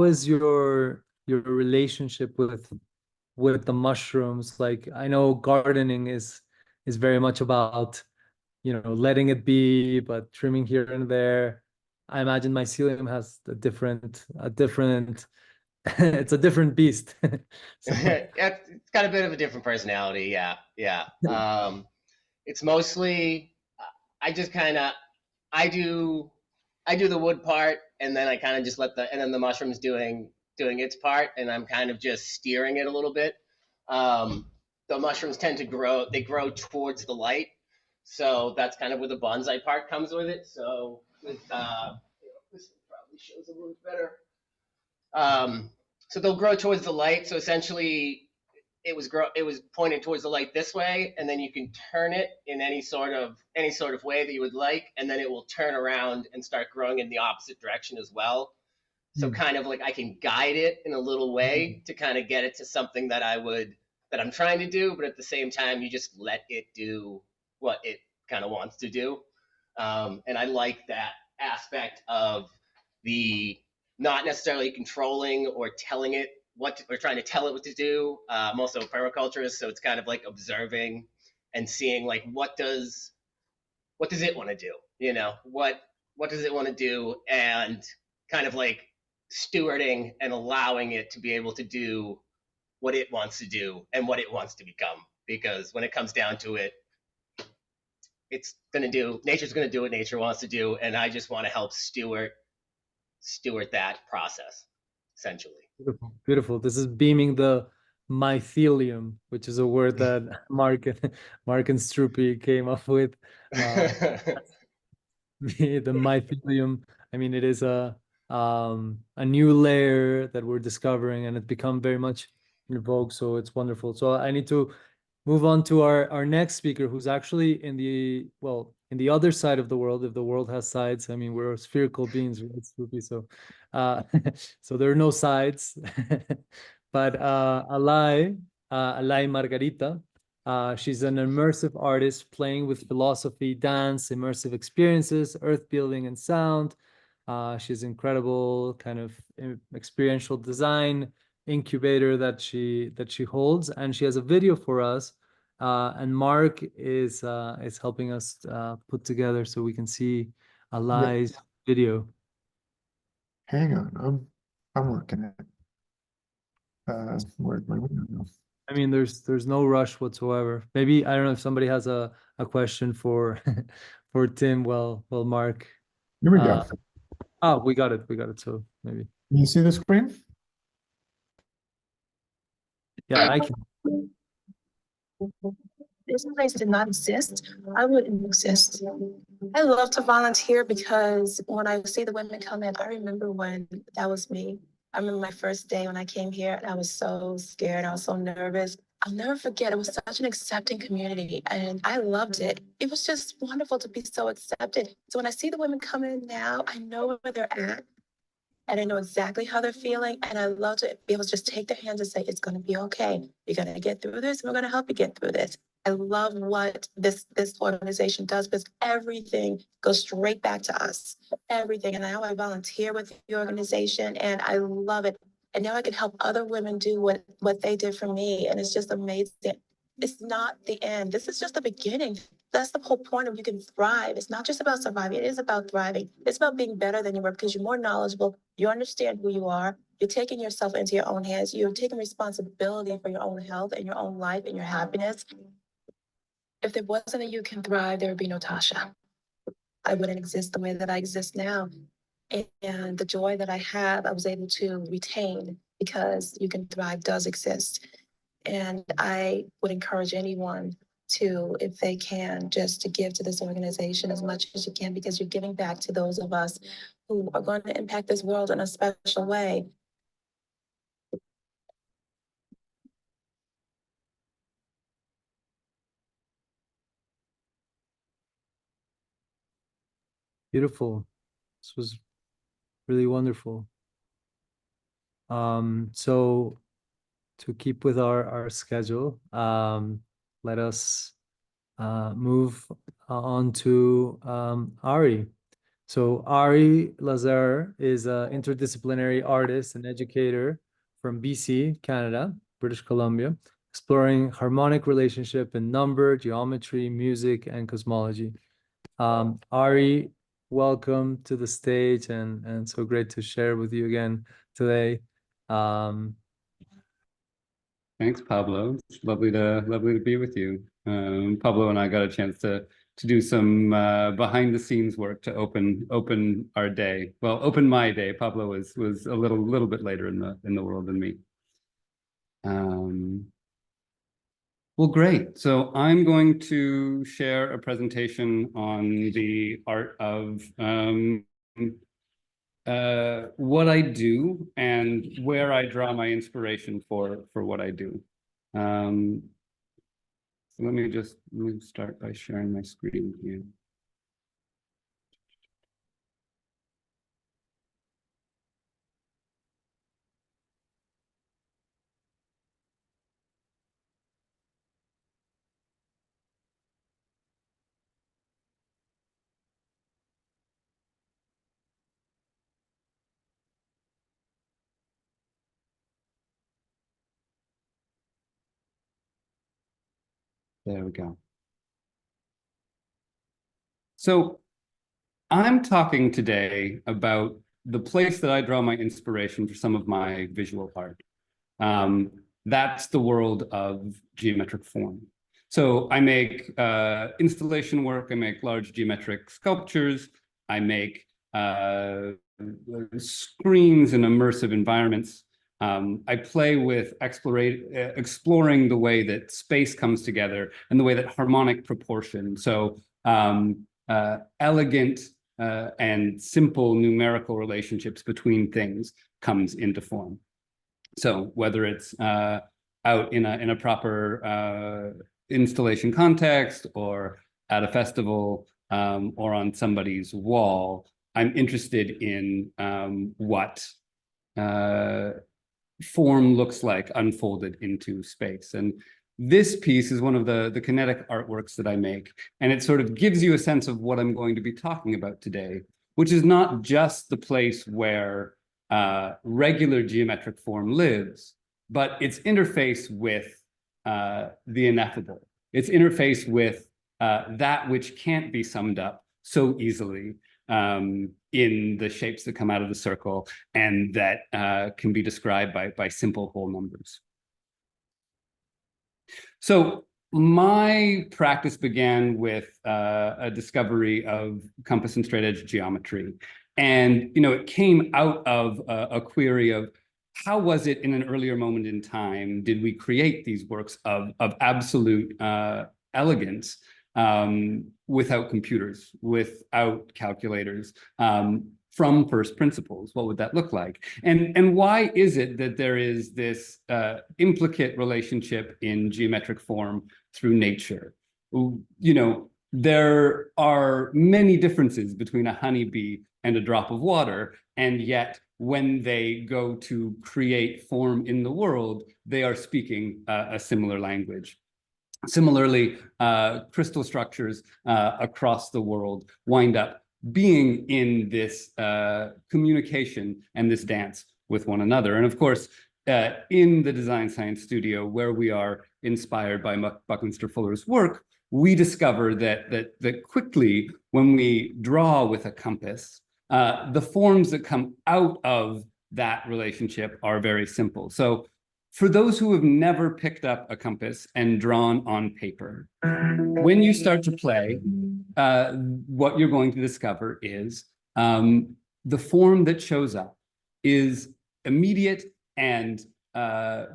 is your relationship with with the mushrooms? Like, I know gardening is very much about, you know, letting it be, but trimming here and there. I imagine mycelium has a different it's a different beast. So It's got a bit of a different personality. Yeah. It's mostly I just kind of I do the wood part, and then I kind of just and then the mushrooms doing its part, and I'm kind of just steering it a little bit. The mushrooms tend to grow; they grow towards the light, so that's kind of where the bonsai part comes with it. So with this probably shows a little bit better. So they'll grow towards the light. So essentially, it was pointed towards the light this way, and then you can turn it in any sort of way that you would like, and then it will turn around and start growing in the opposite direction as well. So kind of like I can guide it in a little way to kind of get it to something that I'm trying to do, but at the same time you just let it do what it kind of wants to do. And I like that aspect of the not necessarily controlling or telling it or trying to tell it what to do. I'm also a permaculturist, so it's kind of like observing and seeing like what does it want to do? You know, what does it want to do, and kind of like stewarding and allowing it to be able to do what it wants to do and what it wants to become. Because when it comes down to it, nature's gonna do what nature wants to do, and I just want to help steward that process, essentially. beautiful, beautiful. This is beaming the mycelium, which is a word that Mark and Strupy came up with. The mycelium. I mean, it is a new layer that we're discovering, and it's become very much in vogue. So it's wonderful. So I need to move on to our next speaker, who's actually in the other side of the world, if the world has sides. I mean, we're spherical beings, right, Spoopy? So so there are no sides. But Alay Margarita, she's an immersive artist playing with philosophy, dance, immersive experiences, earth building, and sound. She's incredible kind of experiential design incubator that she holds, and she has a video for us. And Mark is helping us put together so we can see Alay's video. Hang on, I'm working it. Where'd my window go? I mean, there's no rush whatsoever. Maybe, I don't know if somebody has a question for for Tim while Mark. Here we go. We got it. So maybe. Can you see the screen? Yeah, I can. This place did not exist, I wouldn't exist. I love to volunteer because when I see the women come in, I remember when that was me. I remember my first day when I came here, and I was so scared. I was so nervous. I'll never forget. It was such an accepting community, and I loved it. It was just wonderful to be so accepted. So when I see the women come in now, I know where they're at, and I know exactly how they're feeling. And I love to be able to just take their hands and say, it's going to be okay. You're going to get through this. And we're going to help you get through this. I love what this organization does, because everything goes straight back to us. Everything. And now I volunteer with the organization, and I love it. And now I can help other women do what they did for me. And it's just amazing. It's not the end. This is just the beginning. That's the whole point of you can thrive. It's not just about surviving. It is about thriving. It's about being better than you were, because you're more knowledgeable. You understand who you are. You're taking yourself into your own hands. You're taking responsibility for your own health and your own life and your happiness. If there wasn't a You Can Thrive, there would be no Tasha. I wouldn't exist the way that I exist now. And the joy that I have, I was able to retain because You Can Thrive does exist. And I would encourage anyone to, if they can, just to give to this organization as much as you can, because you're giving back to those of us who are going to impact this world in a special way. Beautiful. This was really wonderful. So to keep with our schedule, let us move on to Ari. So Ari Lazar is an interdisciplinary artist and educator from BC, Canada. British Columbia, exploring harmonic relationship in number, geometry, music, and cosmology. Ari, welcome to the stage, and so great to share with you again today. Thanks, Pablo. It's lovely to be with you. Pablo and I got a chance to do some behind the scenes work to open our day. Well, open my day. Pablo was a little bit later in the world than me. Well, great. So I'm going to share a presentation on the art of what I do and where I draw my inspiration for what I do. So let me start by sharing my screen here. There we go. So I'm talking today about the place that I draw my inspiration for some of my visual art. That's the world of geometric form. So I make installation work, I make large geometric sculptures, I make screens and immersive environments. I play with exploring the way that space comes together and the way that harmonic proportion, so elegant and simple numerical relationships between things comes into form. So whether it's out in a proper installation context or at a festival or on somebody's wall, I'm interested in what form looks like unfolded into space. And this piece is one of the kinetic artworks that I make, and it sort of gives you a sense of what I'm going to be talking about today, which is not just the place where regular geometric form lives, but its interface with the ineffable. Its interface with that which can't be summed up so easily in the shapes that come out of the circle and that can be described by simple whole numbers. So my practice began with a discovery of compass and straight edge geometry. And, it came out of a query of how was it in an earlier moment in time did we create these works of absolute elegance without computers, without calculators, from first principles? What would that look like? And why is it that there is this implicate relationship in geometric form through nature? There are many differences between a honeybee and a drop of water, and yet when they go to create form in the world, they are speaking a similar language. Similarly, crystal structures across the world wind up being in this communication and this dance with one another. And of course, in the Design Science Studio, where we are inspired by Buckminster Fuller's work, we discover that quickly, when we draw with a compass, the forms that come out of that relationship are very simple. So for those who have never picked up a compass and drawn on paper, when you start to play, what you're going to discover is the form that shows up is immediate and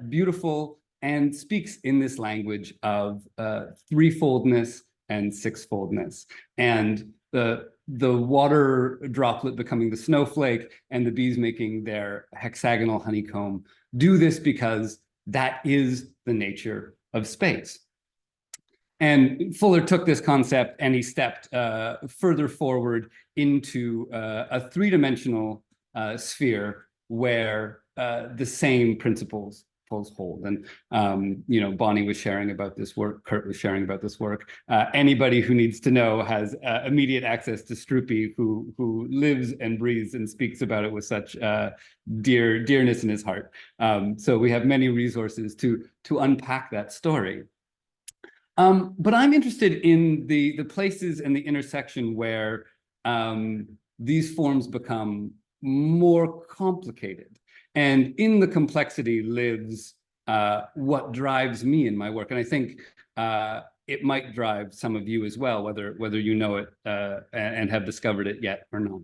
beautiful and speaks in this language of threefoldness and sixfoldness. And the water droplet becoming the snowflake and the bees making their hexagonal honeycomb do this because that is the nature of space. And Fuller took this concept and he stepped further forward into a three-dimensional sphere where the same principles pulls hold. And Bonnie was sharing about this work, Kurt was sharing about this work. Anybody who needs to know has immediate access to Stroopy, who lives and breathes and speaks about it with such dearness in his heart. So we have many resources to unpack that story. But I'm interested in the places and the intersection where these forms become more complicated. And in the complexity lives what drives me in my work. And I think it might drive some of you as well, whether you know it and have discovered it yet or not.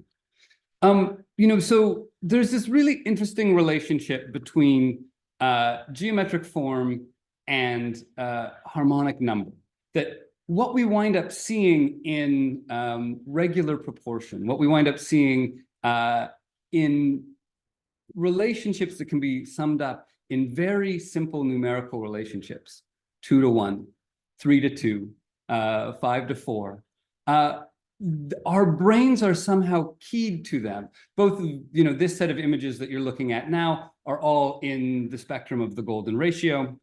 So there's this really interesting relationship between geometric form and harmonic number, that what we wind up seeing in regular proportion, what we wind up seeing in relationships that can be summed up in very simple numerical relationships, 2 to 1, 3 to 2, 5 to 4. Our brains are somehow keyed to them. Both, this set of images that you're looking at now are all in the spectrum of the golden ratio.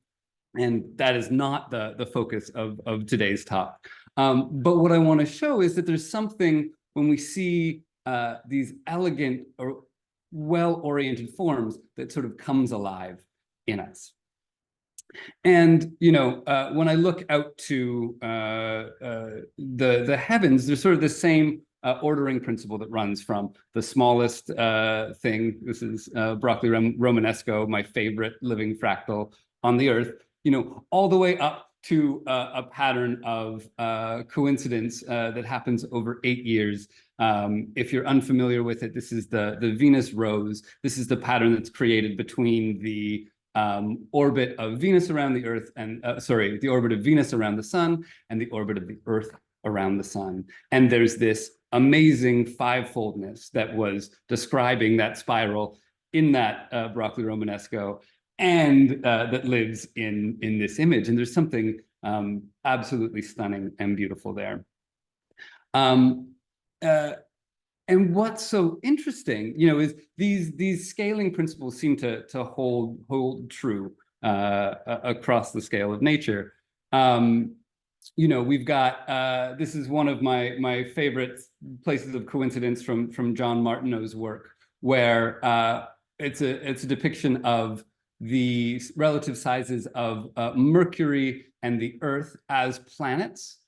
And that is not the focus of today's talk. But what I want to show is that there's something when we see these elegant or well-oriented forms that sort of comes alive in us. And, when I look out to the heavens, there's sort of the same ordering principle that runs from the smallest thing. This is Broccoli Romanesco, my favorite living fractal on the Earth, all the way up to a pattern of coincidence that happens over 8 years. If you're unfamiliar with it, this is the Venus rose. This is the pattern that's created between the orbit of Venus around the Earth and, the orbit of Venus around the Sun and the orbit of the Earth around the Sun. And there's this amazing fivefoldness that was describing that spiral in that Broccoli Romanesco, and that lives in this image. And there's something absolutely stunning and beautiful there. And what's so interesting, is these scaling principles seem to hold true across the scale of nature. We've got this is one of my favorite places of coincidence from John Martineau's work, where it's a depiction of the relative sizes of Mercury and the Earth as planets,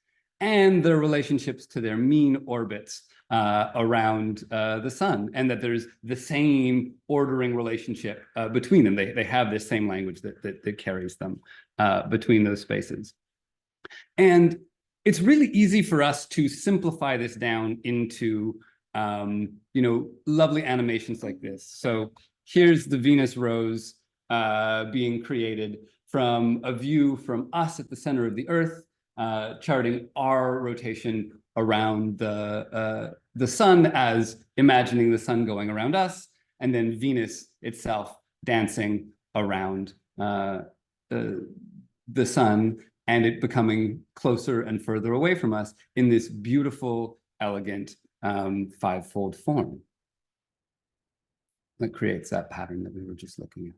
and their relationships to their mean orbits around the Sun, and that there's the same ordering relationship between them. They have this same language that carries them between those spaces. And it's really easy for us to simplify this down into lovely animations like this. So here's the Venus rose being created from a view from us at the center of the Earth, charting our rotation around the Sun as imagining the Sun going around us, and then Venus itself dancing around the Sun, and it becoming closer and further away from us in this beautiful, elegant fivefold form that creates that pattern that we were just looking at.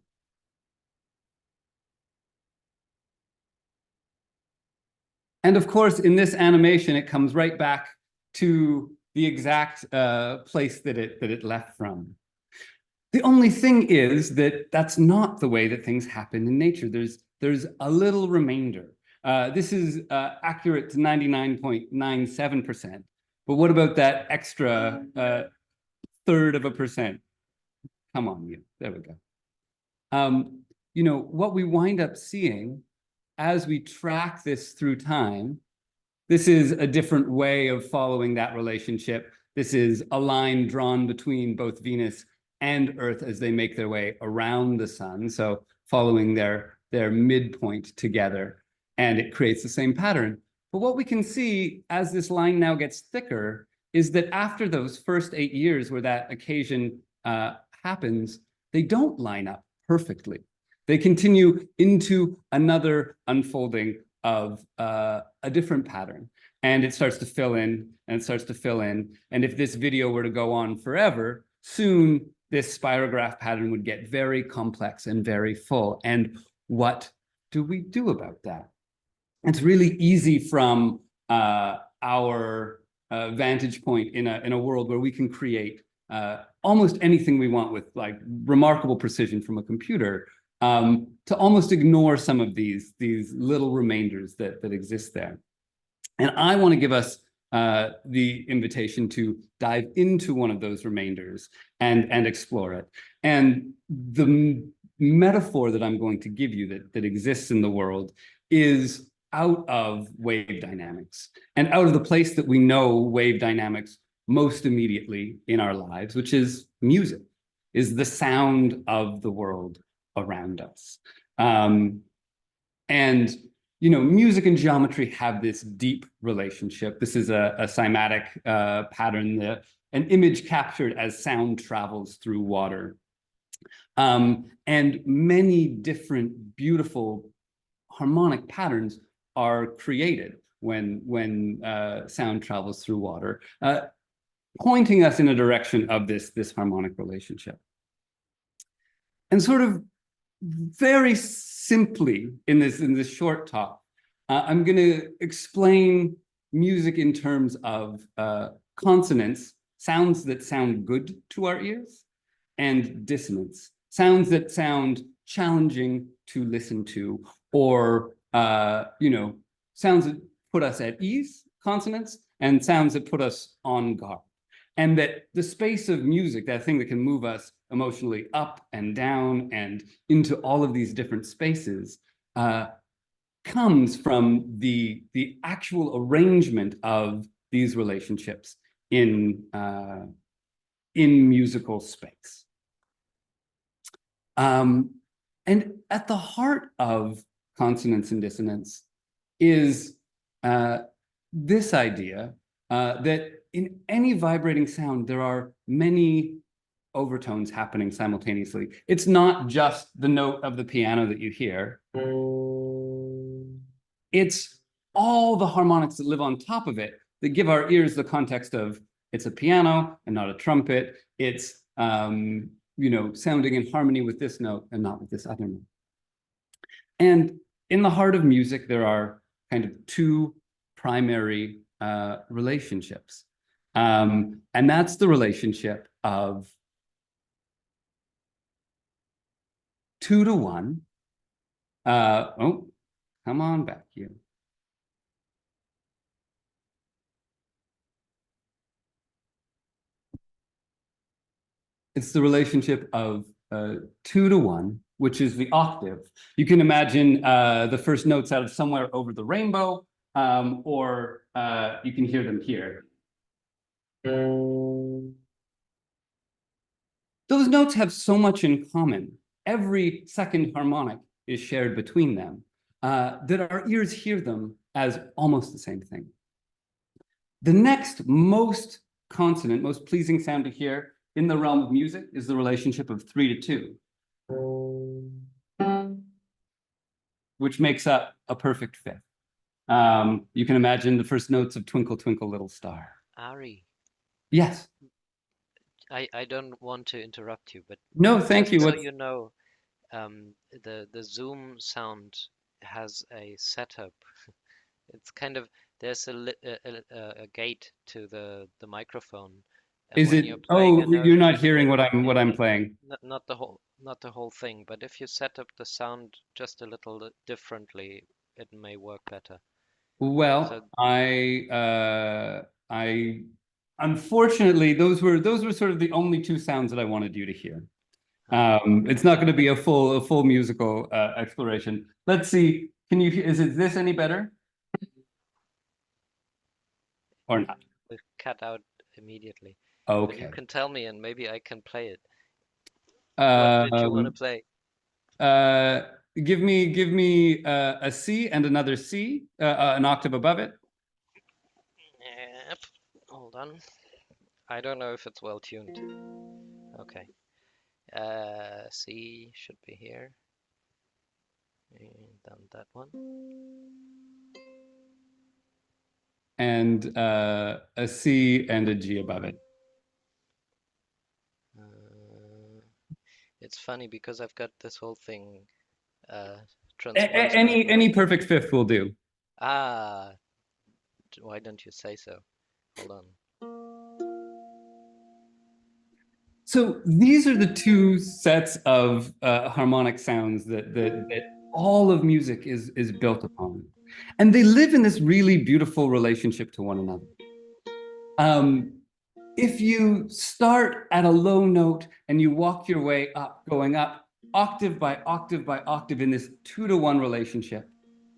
And of course, in this animation, it comes right back to the exact place that it left from. The only thing is that that's not the way that things happen in nature. There's a little remainder. This is accurate to 99.97%. But what about that extra 1/3%? Come on, you. There we go. What we wind up seeing as we track this through time, this is a different way of following that relationship. This is a line drawn between both Venus and Earth as they make their way around the Sun, so following their midpoint together, and it creates the same pattern. But what we can see as this line now gets thicker is that after those first 8 years where that occasion happens, they don't line up perfectly. They continue into another unfolding of a different pattern, and it starts to fill in, and it starts to fill in. And if this video were to go on forever, soon this spirograph pattern would get very complex and very full. And what do we do about that? It's really easy from our vantage point in a world where we can create almost anything we want with like remarkable precision from a computer, to almost ignore some of these little remainders that exist there. And I want to give us the invitation to dive into one of those remainders and explore it. And the metaphor that I'm going to give you that exists in the world is out of wave dynamics, and out of the place that we know wave dynamics most immediately in our lives, which is music, is the sound of the world around us. And you know, music and geometry have this deep relationship. This is a cymatic pattern, an image captured as sound travels through water. And many different beautiful harmonic patterns are created when sound travels through water, pointing us in a direction of this harmonic relationship. And sort of very simply in this short talk, I'm going to explain music in terms of consonance, sounds that sound good to our ears, and dissonance, sounds that sound challenging to listen to, or you know, sounds that put us at ease, consonants, and sounds that put us on guard. And that the space of music, that thing that can move us emotionally up and down and into all of these different spaces, comes from the actual arrangement of these relationships in musical space. And at the heart of consonance and dissonance is this idea that in any vibrating sound, there are many overtones happening simultaneously. It's not just the note of the piano that you hear. It's all the harmonics that live on top of it that give our ears the context of it's a piano and not a trumpet. It's you know, sounding in harmony with this note and not with this other note. And in the heart of music, there are kind of two primary relationships. And that's the relationship of 2 to 1. Oh, come on back here. It's the relationship of 2 to 1, which is the octave. You can imagine the first notes out of Somewhere Over the Rainbow, or you can hear them here. Those notes have so much in common. Every second harmonic is shared between them, that our ears hear them as almost the same thing. The next most consonant, most pleasing sound to hear in the realm of music is the relationship of 3 to 2, which makes up a perfect fifth. You can imagine the first notes of Twinkle, Twinkle, Little Star. Ari, Yes. I don't want to interrupt you, but No, thank you. so you know, the Zoom sound has a setup. It's kind of, there's a gate to the microphone. And Is when it? you're playing Oh, a note, you're not hearing what I'm playing. not the whole thing, but if you set up the sound just a little differently, it may work better. Well, So I unfortunately those were sort of the only two sounds that I wanted you to hear. It's not going to be a full musical exploration. Let's see. Can you? Is it this any better? Or not? it cut out immediately. But you Okay. can tell me, and maybe I can play it. What did you want to play? Give me a C and another C, an octave above it. Yep. Hold on. I don't know if it's well tuned. Okay. C should be here. And then that one. And a C and a G above it. It's funny because I've got this whole thing transpose Any perfect fifth will do. Ah, why don't you say so? Hold on. So these are the two sets of harmonic sounds that all of music is built upon, and they live in this really beautiful relationship to one another. If you start at a low note and you walk your way up, going up octave by octave by octave in this 2-to-1 relationship,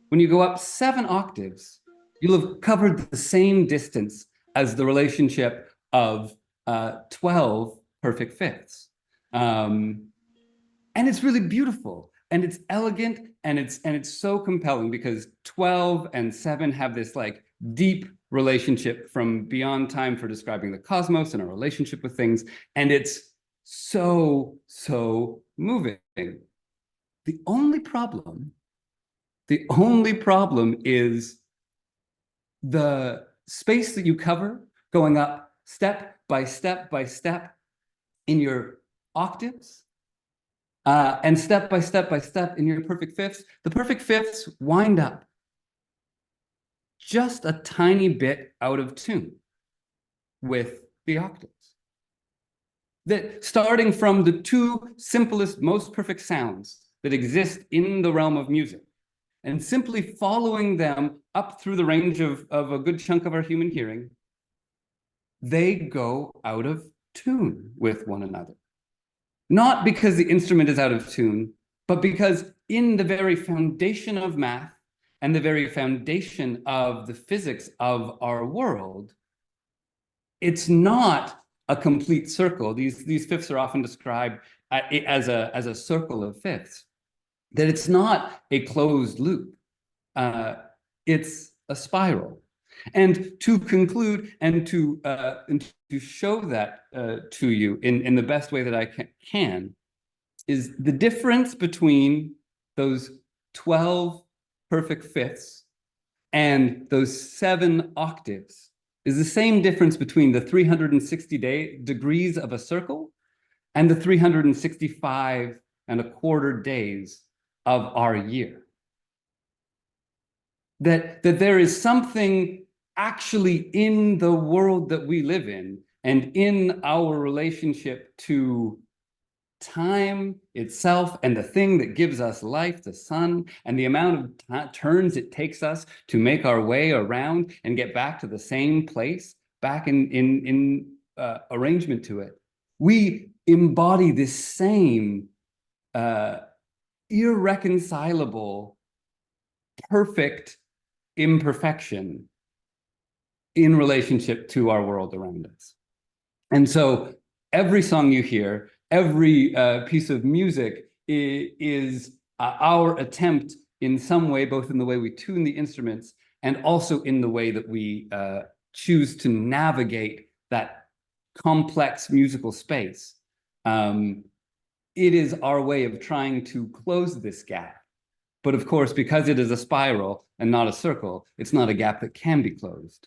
when you go up 7 octaves, you'll have covered the same distance as the relationship of 12 perfect fifths. And it's really beautiful, and it's elegant, and it's so compelling because 12 and 7 have this like deep relationship from beyond time for describing the cosmos and our relationship with things, and it's so moving. The only problem is the space that you cover going up step by step by step in your octaves, and step by step by step in your perfect fifths. The perfect fifths wind up just a tiny bit out of tune with the octaves. That starting from the 2 simplest, most perfect sounds that exist in the realm of music, and simply following them up through the range of a good chunk of our human hearing, they go out of tune with one another. Not because the instrument is out of tune, but because in the very foundation of math and the very foundation of the physics of our world, it's not a complete circle. These fifths are often described as a circle of fifths, that it's not a closed loop. It's a spiral. And to conclude and to show that to you in the best way that I can is the difference between those 12 perfect fifths and those 7 octaves is the same difference between the 360 degrees of a circle and the 365.25 days of our year. That there is something actually in the world that we live in and in our relationship to time itself and the thing that gives us life, the sun, and the amount of turns it takes us to make our way around and get back to the same place, back in arrangement to it. We embody this same irreconcilable, perfect imperfection in relationship to our world around us. And so every song you hear, every piece of music is our attempt in some way, both in the way we tune the instruments and also in the way that we choose to navigate that complex musical space. It is our way of trying to close this gap. But of course, because it is a spiral and not a circle, it's not a gap that can be closed.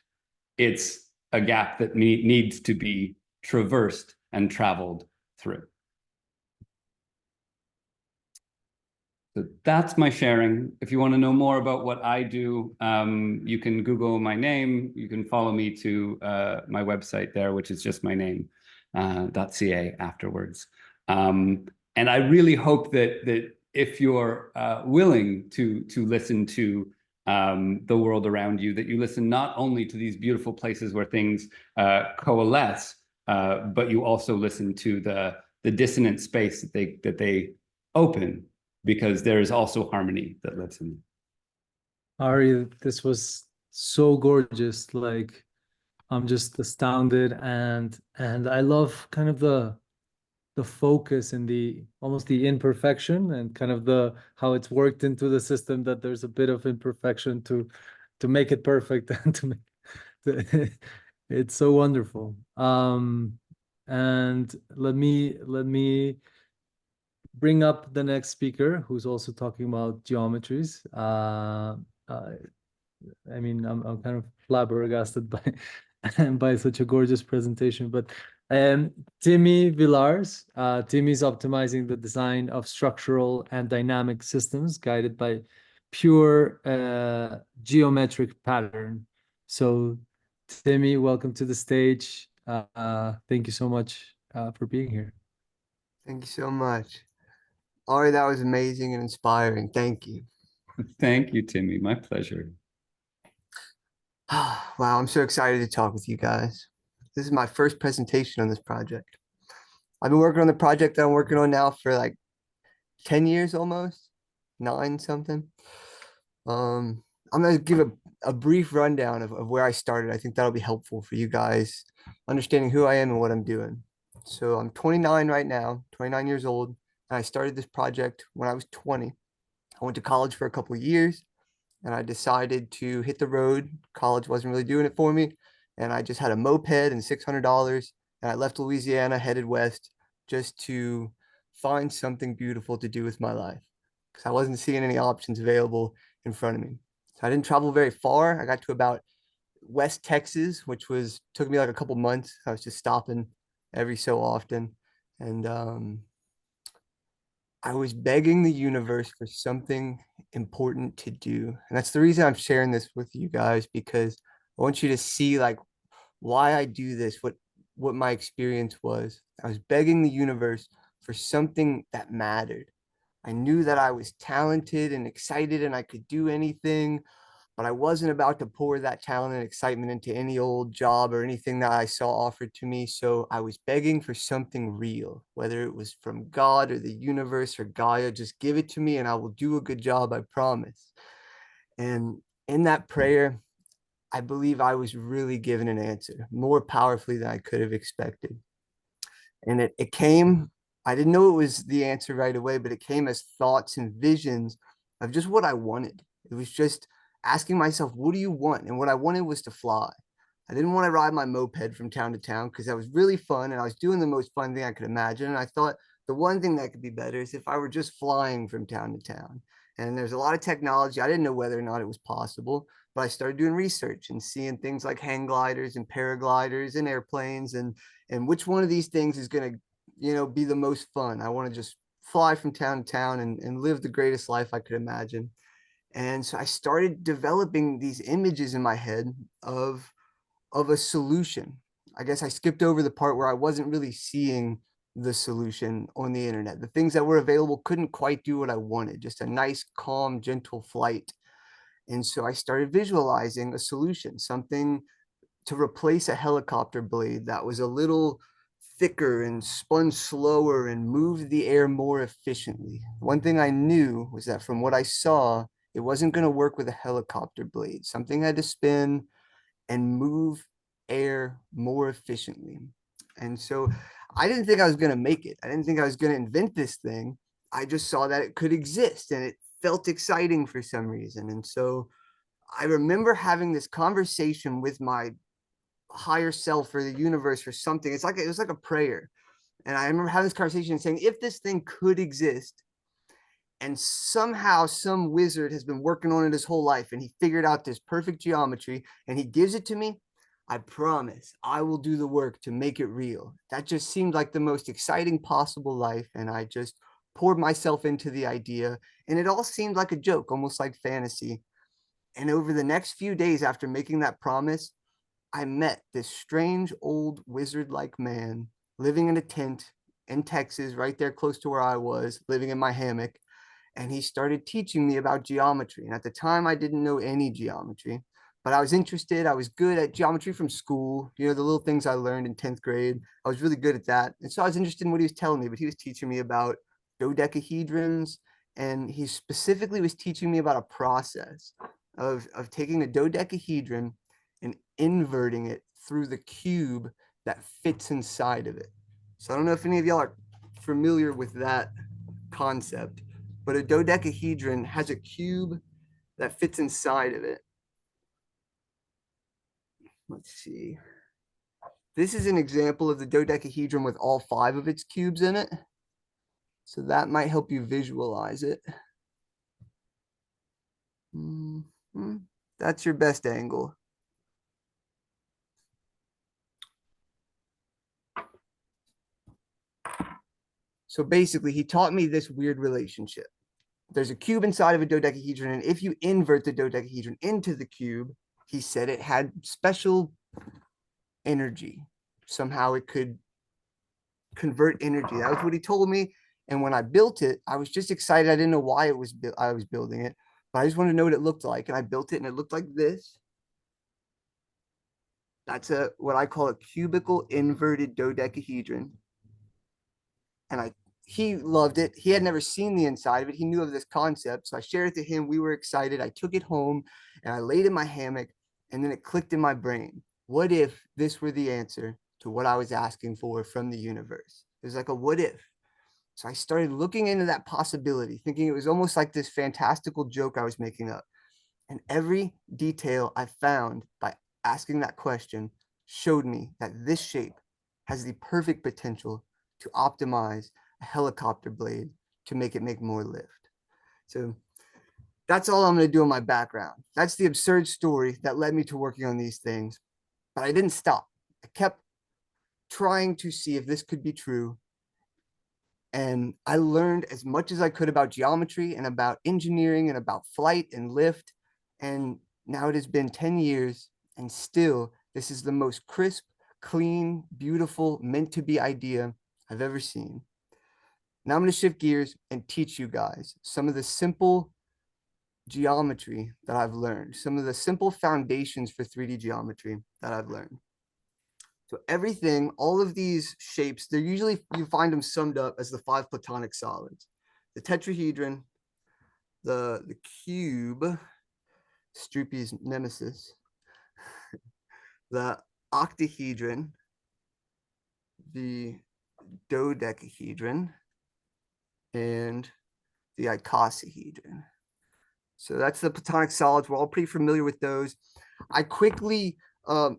It's a gap that needs to be traversed and traveled through. So that's my sharing. If you want to know more about what I do, you can Google my name. You can follow me to my website there, which is just my name, .ca afterwards. And I really hope that if you're willing to listen to the world around you, that you listen not only to these beautiful places where things coalesce, but you also listen to the dissonant space that they open, because there is also harmony that lives in them. Ari, this was so gorgeous. Like, I'm just astounded, and I love kind of the focus and almost the imperfection and kind of how it's worked into the system, that there's a bit of imperfection to make it perfect and to make it's so wonderful. And let me bring up the next speaker, who's also talking about geometries. I mean, I'm kind of flabbergasted by by such a gorgeous presentation, but Timmy Villars. Timmy's optimizing the design of structural and dynamic systems guided by pure geometric pattern. So, Timmy, welcome to the stage. Thank you so much for being here. Thank you so much. Ari, that was amazing and inspiring. Thank you. Thank you, Timmy. My pleasure. Wow, I'm so excited to talk with you guys. This is my first presentation on this project. I've been working on the project that I'm working on now for like 10 years almost, 9 something. I'm going to give a brief rundown of where I started. I think that'll be helpful for you guys understanding who I am and what I'm doing. So I'm 29 right now, 29 years old, and I started this project when I was 20. I went to college for a couple of years, and I decided to hit the road. College wasn't really doing it for me, and I just had a moped and $600, and I left Louisiana, headed west, just to find something beautiful to do with my life, because I wasn't seeing any options available in front of me. So I didn't travel very far. I got to about West Texas, which took me like a couple months. I was just stopping every so often, and I was begging the universe for something important to do. And that's the reason I'm sharing this with you guys, because I want you to see like why I do this, what my experience was. I was begging the universe for something that mattered. I knew that I was talented and excited and I could do anything, but I wasn't about to pour that talent and excitement into any old job or anything that I saw offered to me. So I was begging for something real, whether it was from God or the universe or Gaia. Just give it to me and I will do a good job, I promise. And in that prayer, I believe I was really given an answer more powerfully than I could have expected. And it came, I didn't know it was the answer right away, but it came as thoughts and visions of just what I wanted. It was just asking myself, what do you want? And what I wanted was to fly. I didn't want to ride my moped from town to town because that was really fun and I was doing the most fun thing I could imagine. And I thought the one thing that could be better is if I were just flying from town to town. And there's a lot of technology. I didn't know whether or not it was possible, but I started doing research and seeing things like hang gliders and paragliders and airplanes and which one of these things is going to, be the most fun. I want to just fly from town to town and live the greatest life I could imagine. And so I started developing these images in my head of a solution. I guess I skipped over the part where I wasn't really seeing the solution on the internet. The things that were available couldn't quite do what I wanted, just a nice, calm, gentle flight. And so I started visualizing a solution, something to replace a helicopter blade that was a little thicker and spun slower and moved the air more efficiently. One thing I knew was that from what I saw, it wasn't going to work with a helicopter blade. Something had to spin and move air more efficiently. And so I didn't think I was going to make it. I didn't think I was going to invent this thing. I just saw that it could exist and it felt exciting for some reason. And so I remember having this conversation with my higher self or the universe or something. It was like a prayer. And I remember having this conversation and saying, if this thing could exist, and somehow some wizard has been working on it his whole life and he figured out this perfect geometry and he gives it to me, I promise I will do the work to make it real. That just seemed like the most exciting possible life. And I just poured myself into the idea and it all seemed like a joke, almost like fantasy. And over the next few days after making that promise, I met this strange old wizard-like man living in a tent in Texas, right there close to where I was, living in my hammock. And he started teaching me about geometry. And at the time, I didn't know any geometry, but I was interested. I was good at geometry from school, the little things I learned in 10th grade. I was really good at that. And so I was interested in what he was telling me, but he was teaching me about dodecahedrons. And he specifically was teaching me about a process of taking a dodecahedron and inverting it through the cube that fits inside of it. So I don't know if any of y'all are familiar with that concept, but a dodecahedron has a cube that fits inside of it. Let's see. This is an example of the dodecahedron with all 5 of its cubes in it. So that might help you visualize it. That's your best angle. So basically, he taught me this weird relationship. There's a cube inside of a dodecahedron, and if you invert the dodecahedron into the cube, he said it had special energy. Somehow it could convert energy. That was what he told me. And when I built it, I was just excited. I didn't know why I was building it, but I just wanted to know what it looked like. And I built it, and it looked like this. That's what I call a cubical inverted dodecahedron. And he loved it. He had never seen the inside of it. He knew of this concept. So I shared it to him. We were excited. I took it home and I laid in my hammock, and then it clicked in my brain. What if this were the answer to what I was asking for from the universe? It was like a what if. So I started looking into that possibility, thinking it was almost like this fantastical joke I was making up. And every detail I found by asking that question showed me that this shape has the perfect potential to optimize a helicopter blade to make it make more lift. So that's all I'm going to do in my background. That's the absurd story that led me to working on these things. But I didn't stop. I kept trying to see if this could be true. And I learned as much as I could about geometry and about engineering and about flight and lift. And now it has been 10 years, and still this is the most crisp, clean, beautiful, meant to be idea I've ever seen. Now I'm going to shift gears and teach you guys some of the simple geometry that I've learned, some of the simple foundations for 3D geometry that I've learned. So everything, all of these shapes, they're usually, you find them summed up as the 5 platonic solids: the tetrahedron, the cube, Stroopy's nemesis, the octahedron, the dodecahedron, and the icosahedron. So that's the platonic solids. We're all pretty familiar with those. I quickly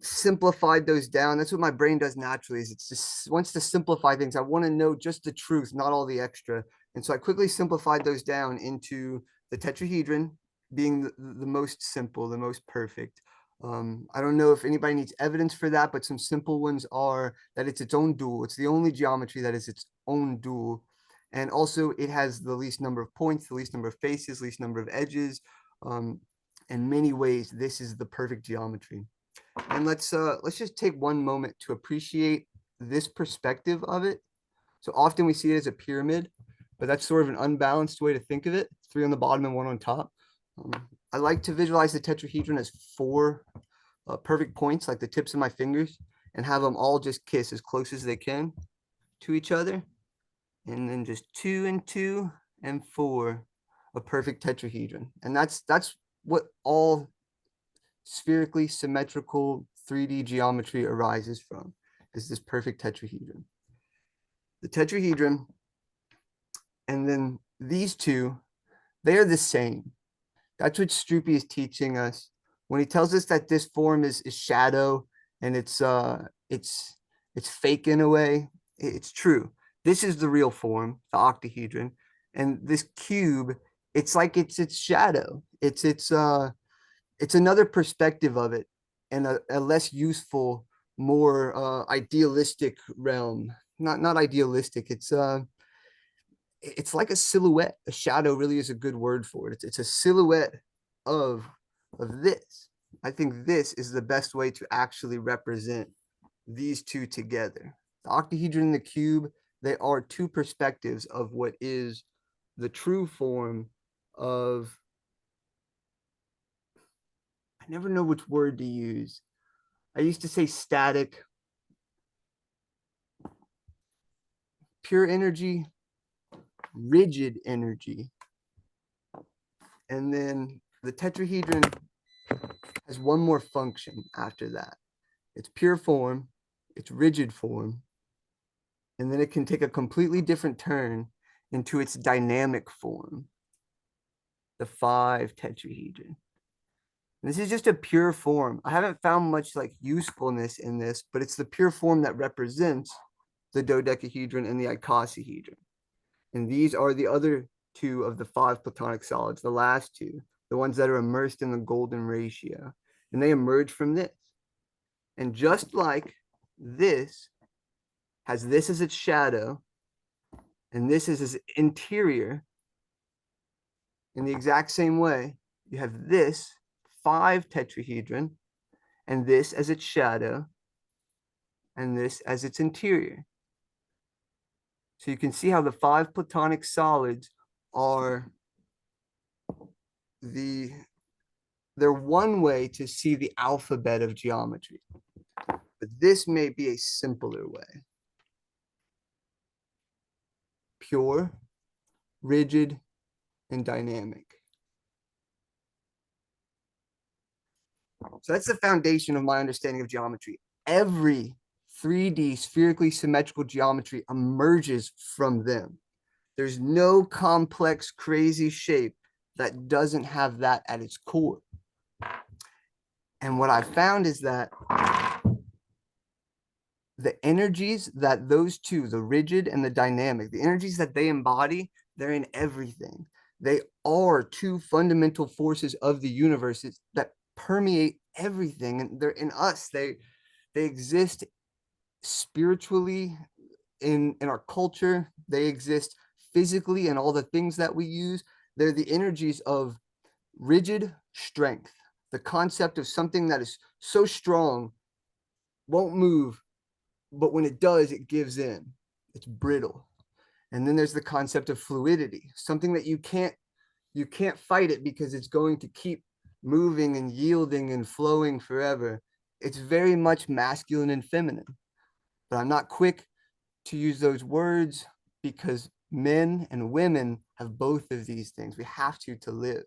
simplified those down. That's what my brain does naturally, is it's just wants to simplify things. I want to know just the truth, not all the extra. And so I quickly simplified those down into the tetrahedron being the most simple, the most perfect. I don't know if anybody needs evidence for that, but some simple ones are that it's its own dual. It's the only geometry that is its own dual. And also it has the least number of points, the least number of faces, least number of edges. In many ways, this is the perfect geometry. And let's just take one moment to appreciate this perspective of it. So often we see it as a pyramid, but that's sort of an unbalanced way to think of it. 3 on the bottom and 1 on top. I like to visualize the tetrahedron as 4 perfect points, like the tips of my fingers, and have them all just kiss as close as they can to each other. And then just 2 and 2 and 4, a perfect tetrahedron. And that's what all spherically symmetrical 3D geometry arises from, is this perfect tetrahedron. The tetrahedron and then these two, they are the same. That's what Stroopy is teaching us when he tells us that this form is shadow and it's fake in a way. It's true. This is the real form, the octahedron, and this cube, it's like it's shadow. It's another perspective of it, and a less useful, more idealistic realm. Not idealistic. It's like a silhouette. A shadow really is a good word for it. It's a silhouette of this. I think this is the best way to actually represent these two together. The octahedron and the cube, they are 2 perspectives of what is the true form of, I never know which word to use. I used to say static, pure energy, rigid energy. And then the tetrahedron has one more function after that. It's pure form, it's rigid form, and then it can take a completely different turn into its dynamic form, the 5 tetrahedron. This is just a pure form. I haven't found much like usefulness in this, but it's the pure form that represents the dodecahedron and the icosahedron. And these are the other 2 of the 5 platonic solids, the last 2, the ones that are immersed in the golden ratio. And they emerge from this. And just like this has this as its shadow, And this is his interior. In the exact same way, you have this 5 tetrahedron, and this as its shadow, and this as its interior. So you can see how the 5 platonic solids are they're one way to see the alphabet of geometry. But this may be a simpler way. Pure, rigid, and dynamic. So that's the foundation of my understanding of geometry. Every 3D spherically symmetrical geometry emerges from them. There's no complex, crazy shape that doesn't have that at its core. And what I found is that the energies that those two, the rigid and the dynamic, the energies that they embody, they're in everything. They are 2 fundamental forces of the universe that permeate everything, and they're in us. They exist spiritually in our culture. They exist physically in all the things that we use. They're the energies of rigid strength, the concept of something that is so strong, won't move, but when it does, it gives in. It's brittle. And then there's the concept of fluidity, something that you can't fight it because it's going to keep moving and yielding and flowing forever. It's very much masculine and feminine. But I'm not quick to use those words because men and women have both of these things. We have to live.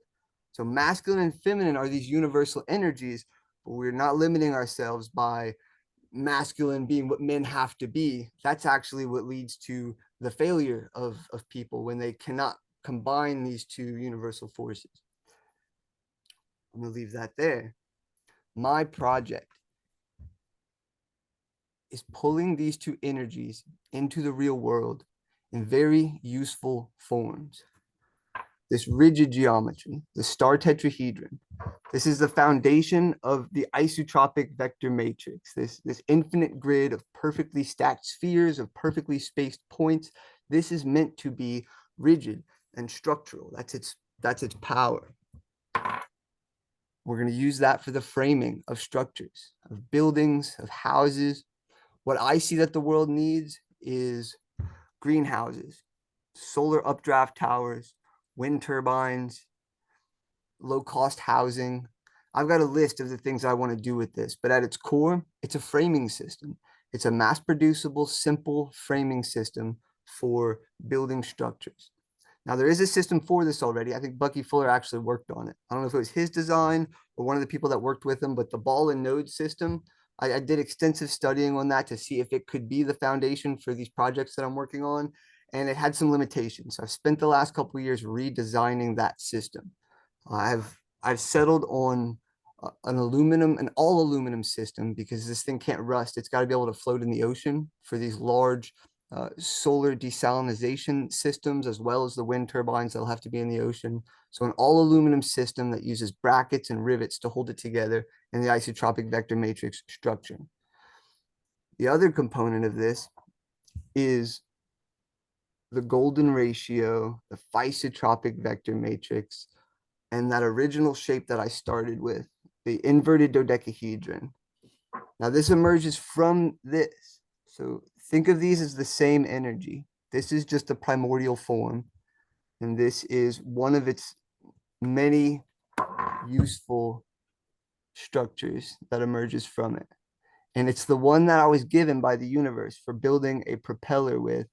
So masculine and feminine are these universal energies, but we're not limiting ourselves by masculine being what men have to be. That's actually what leads to the failure of people when they cannot combine these 2 universal forces. I'm going to leave that there. My project is pulling these 2 energies into the real world in very useful forms. This rigid geometry, the star tetrahedron, this is the foundation of the isotropic vector matrix, this infinite grid of perfectly stacked spheres, of perfectly spaced points. This is meant to be rigid and structural. That's its power. We're going to use that for the framing of structures, of buildings, of houses. What I see that the world needs is greenhouses, solar updraft towers, wind turbines, low-cost housing. I've got a list of the things I want to do with this, but at its core, it's a framing system. It's a mass-producible, simple framing system for building structures. Now, there is a system for this already. I think Bucky Fuller actually worked on it. I don't know if it was his design or one of the people that worked with him, but the ball and node system, I did extensive studying on that to see if it could be the foundation for these projects that I'm working on, and it had some limitations. So I've spent the last couple of years redesigning that system. I've settled on an all aluminum system because this thing can't rust. It's got to be able to float in the ocean for these large solar desalination systems, as well as the wind turbines that'll have to be in the ocean. So an all aluminum system that uses brackets and rivets to hold it together in the isotropic vector matrix structure. The other component of this is the golden ratio, the isotropic vector matrix, and that original shape that I started with, the inverted dodecahedron. Now this emerges from this. So think of these as the same energy. This is just a primordial form, and this is one of its many useful structures that emerges from it. And it's the one that I was given by the universe for building a propeller with,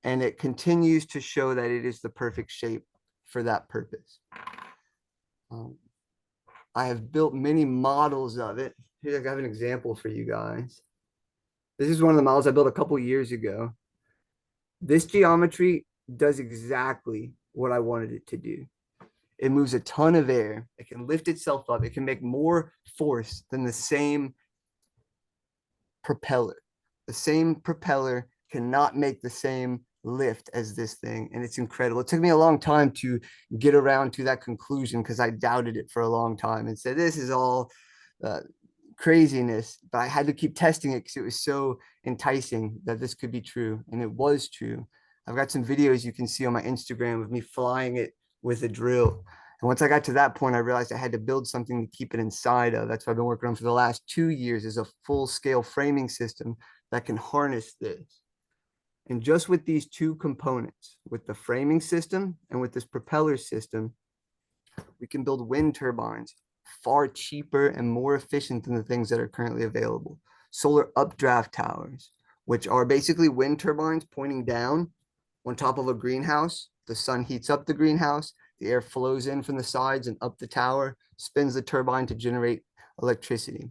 and it continues to show that it is the perfect shape for that purpose. I have built many models of it. Here I have an example for you guys. This is one of the models I built a couple years ago. This geometry does exactly what I wanted it to do. It moves a ton of air. It can lift itself up. It can make more force than the same propeller. The same propeller cannot make the same lift as this thing, and it's incredible. It took me a long time to get around to that conclusion because I doubted it for a long time and said this is all craziness, but I had to keep testing it because it was so enticing that this could be true, and it was true. I've got some videos you can see on my Instagram of me flying it with a drill. And once I got to that point, I realized I had to build something to keep it inside of. That's what I've been working on for the last 2 years, is a full scale framing system that can harness this. And just with these two components, with the framing system and with this propeller system, we can build wind turbines far cheaper and more efficient than the things that are currently available. Solar updraft towers, which are basically wind turbines pointing down on top of a greenhouse. The sun heats up the greenhouse, the air flows in from the sides and up the tower, spins the turbine to generate electricity.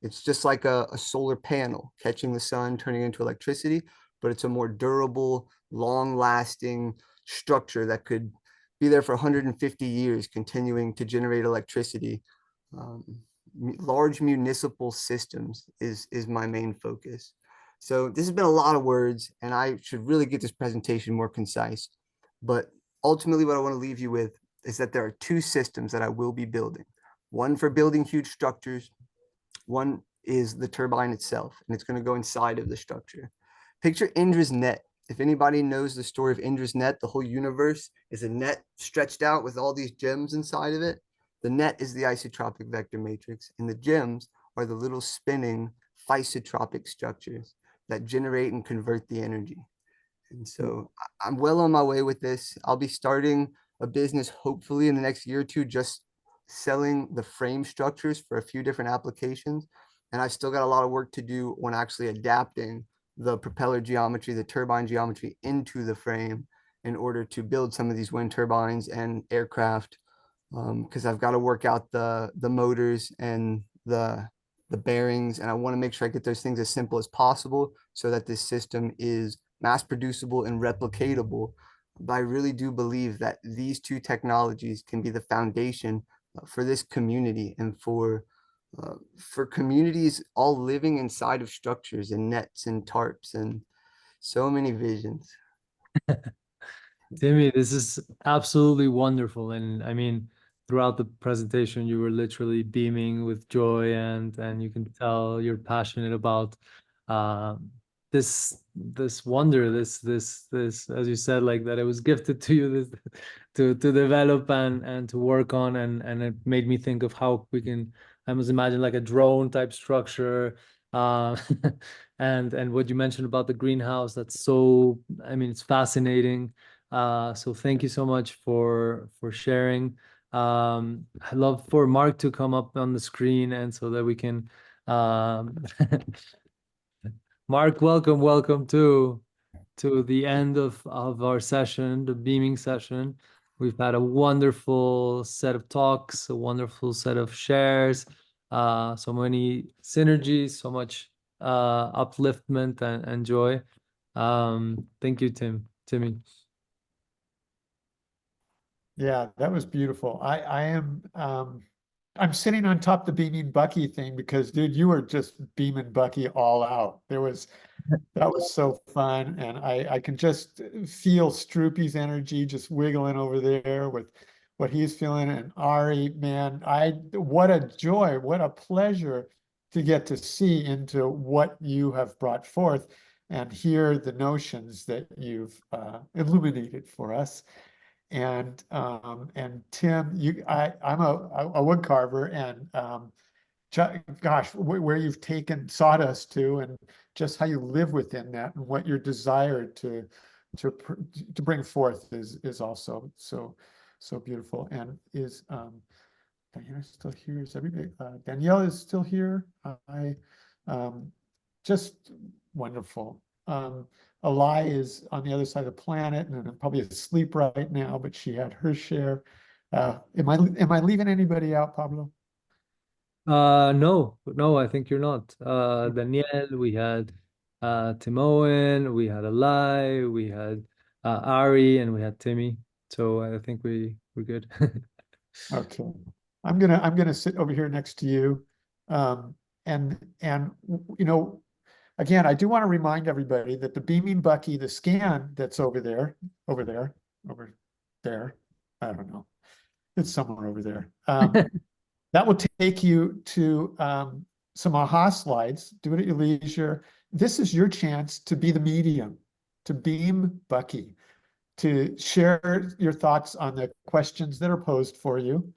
It's just like a solar panel catching the sun, turning into electricity, but it's a more durable, long-lasting structure that could be there for 150 years, continuing to generate electricity. Large municipal systems is my main focus. So this has been a lot of words, and I should really get this presentation more concise. But ultimately, what I want to leave you with is that there are two systems that I will be building. One for building huge structures. One is the turbine itself, and it's going to go inside of the structure. Picture Indra's net. If anybody knows the story of Indra's net, the whole universe is a net stretched out with all these gems inside of it. The net is the isotropic vector matrix, and the gems are the little spinning isotropic structures that generate and convert the energy. And so I'm well on my way with this. I'll be starting a business hopefully in the next year or two, just selling the frame structures for a few different applications. And I still got a lot of work to do on actually adapting the propeller geometry, the turbine geometry into the frame in order to build some of these wind turbines and aircraft. Because I've got to work out the motors and the bearings, and I want to make sure I get those things as simple as possible so that this system is mass producible and replicatable. But I really do believe that these two technologies can be the foundation for this community and for communities all living inside of structures and nets and tarps and so many visions. Timmy, this is absolutely wonderful. And I mean, throughout the presentation, you were literally beaming with joy, and you can tell you're passionate about this wonder, this as you said, like that it was gifted to you, this to develop and to work on, and it made me think of how we can, I must imagine, like a drone type structure. And what you mentioned about the greenhouse, that's so, I mean, it's fascinating. So thank you so much for sharing. I'd love for Mark to come up on the screen, and so that we can Mark, welcome to the end of our session, the beaming session. We've had a wonderful set of talks, a wonderful set of shares, so many synergies, so much upliftment and joy. Thank you, Timmy. Yeah, that was beautiful. I'm sitting on top of the beaming Bucky thing because, dude, you were just beaming Bucky all out. That was so fun, and I can just feel Stroopy's energy just wiggling over there with what he's feeling. And Ari, man, what a joy, what a pleasure to get to see into what you have brought forth and hear the notions that you've illuminated for us. And Tim, I'm a wood carver, and gosh, where you've taken sawdust to, and just how you live within that, and what your desire to bring forth is also so beautiful. And is Diana still here? Is everybody? Danielle is still here. Just wonderful. Alai is on the other side of the planet and I'm probably asleep right now, but she had her share. Am I leaving anybody out, Pablo? No, I think you're not. Danielle, we had Timoen, we had Alai, we had Ari, and we had Timmy. So I think we're good. Okay. I'm gonna sit over here next to you. And you know, again, I do want to remind everybody that the Beaming Bucky, the scan that's over there, I don't know, it's somewhere over there. That will take you to some aha slides. Do it at your leisure. This is your chance to be the medium. to beam Bucky, to share your thoughts on the questions that are posed for you.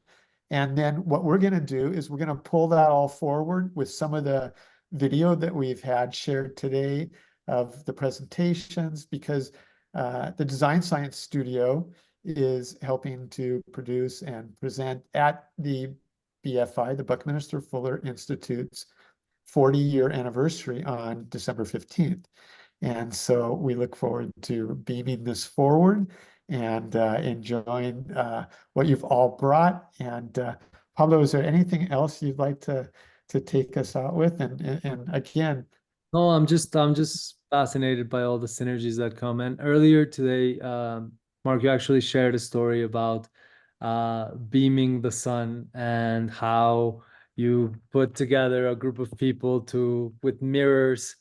And then what we're going to do is we're going to pull that all forward with some of the video that we've had shared today of the presentations, because the Design Science Studio is helping to produce and present at the BFI, the Buckminster Fuller Institute's 40-year anniversary on December 15th. And so we look forward to beaming this forward and enjoying what you've all brought. And Pablo, is there anything else you'd like to take us out with? And again, No, I'm just fascinated by all the synergies that come. And earlier today, Mark, you actually shared a story about beaming the sun and how you put together a group of people with mirrors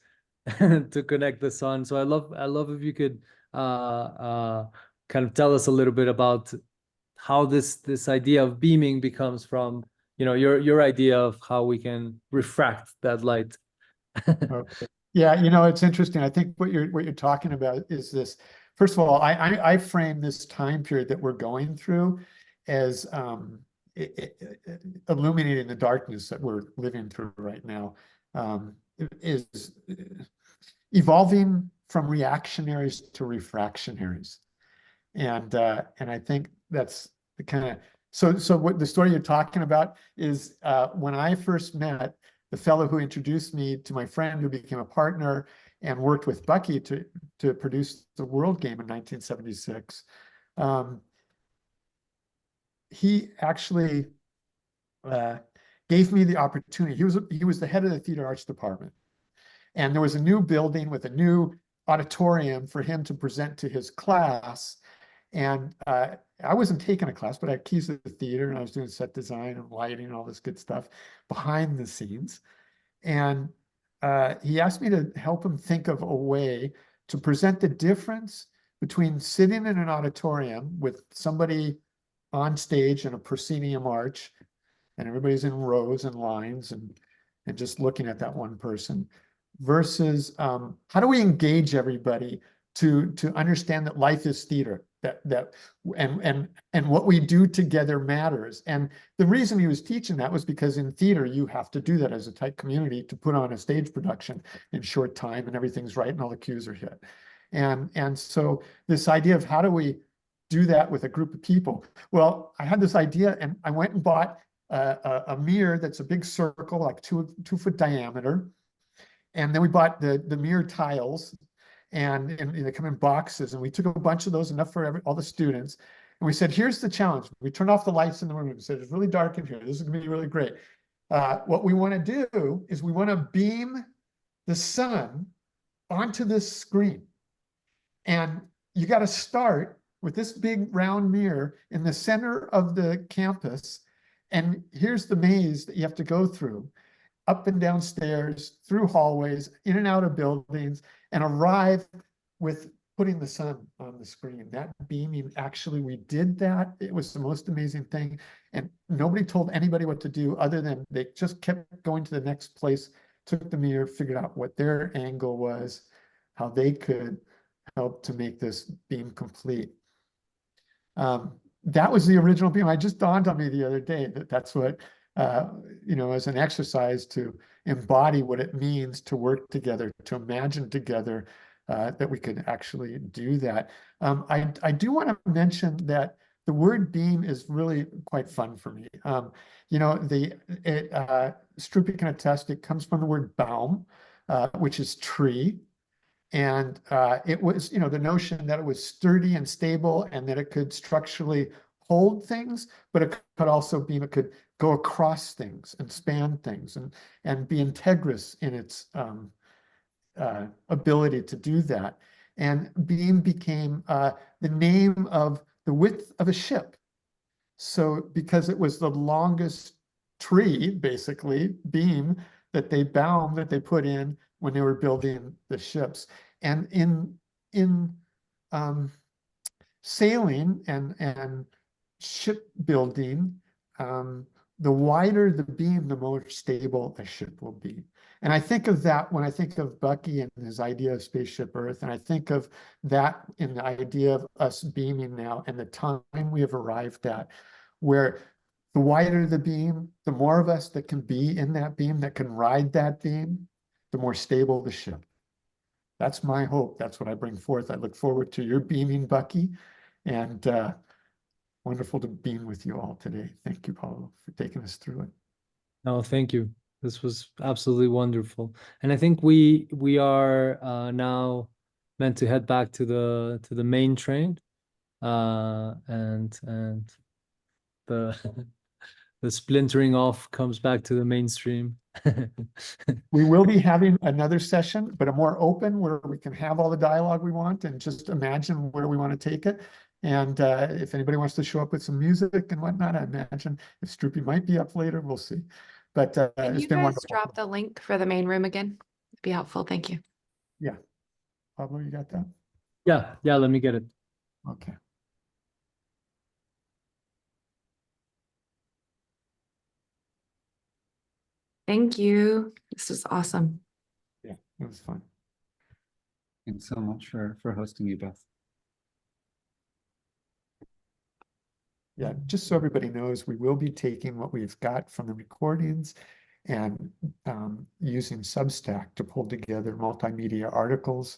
to connect the sun. So I love if you could kind of tell us a little bit about how this idea of beaming becomes from, your idea of how we can refract that light. okay. Yeah, it's interesting. I think what you're talking about is this. First of all, I frame this time period that we're going through as illuminating the darkness that we're living through right now. Is evolving from reactionaries to refractionaries, and I think that's the kind of so what the story you're talking about is when I first met the fellow who introduced me to my friend who became a partner and worked with Bucky to produce the World Game in 1976. He actually gave me the opportunity. He was the head of the theater arts department, and there was a new building with a new auditorium for him to present to his class. And I wasn't taking a class, but I had keys to the theater, and I was doing set design and lighting and all this good stuff behind the scenes. And he asked me to help him think of a way to present the difference between sitting in an auditorium with somebody on stage in a proscenium arch, and everybody's in rows and lines and just looking at that one person, versus how do we engage everybody to understand that life is theater, and what we do together matters. And the reason he was teaching that was because in theater you have to do that as a tight community to put on a stage production in short time, and everything's right and all the cues are hit. And so this idea of how do we do that with a group of people? Well, I had this idea, and I went and bought a mirror that's a big circle, like 2-foot diameter. And then we bought the mirror tiles, and they come in boxes, and we took a bunch of those, enough for all the students. And we said, here's the challenge. We turned off the lights in the room and said, it's really dark in here. This is gonna be really great. What we wanna do is we wanna beam the sun onto this screen. And you gotta start with this big round mirror in the center of the campus. And here's the maze that you have to go through, up and down stairs, through hallways, in and out of buildings, and arrive with putting the sun on the screen. That beaming, actually, we did that. It was the most amazing thing. And nobody told anybody what to do other than they just kept going to the next place, took the mirror, figured out what their angle was, how they could help to make this beam complete. That was the original beam. I just dawned on me the other day that that's what, as an exercise to embody what it means to work together, to imagine together, that we could actually do that. I do want to mention that the word beam is really quite fun for me. Strupe can attest, it comes from the word baum, which is tree. And it was, the notion that it was sturdy and stable, and that it could structurally hold things, but it could also beam, it could go across things and span things, and be integrous in its ability to do that. And beam became the name of the width of a ship. So because it was the longest tree, basically, beam that they bound, that they put in when they were building the ships. And in sailing and shipbuilding, the wider the beam, the more stable a ship will be. And I think of that when I think of Bucky and his idea of Spaceship Earth, and I think of that in the idea of us beaming now and the time we have arrived at, where the wider the beam, the more of us that can be in that beam, that can ride that beam, the more stable the ship. That's my hope. That's what I bring forth. I look forward to your beaming, Bucky, and wonderful to beam with you all today. Thank you, Paulo, for taking us through it. No, thank you. This was absolutely wonderful. And I think we are now meant to head back to the main train. And the the splintering off comes back to the mainstream. We will be having another session, but a more open, where we can have all the dialogue we want and just imagine where we want to take it. And if anybody wants to show up with some music and whatnot, I imagine if Stroopy might be up later, we'll see. But Can it's you been guys wonderful. drop the link for the main room again? It'd be helpful. Thank you. Yeah. Pablo, you got that? Yeah, let me get it. Okay. Thank you. This is awesome. Yeah, it was fun. Thanks so much for hosting you, Beth. Yeah, just so everybody knows, we will be taking what we've got from the recordings and using Substack to pull together multimedia articles,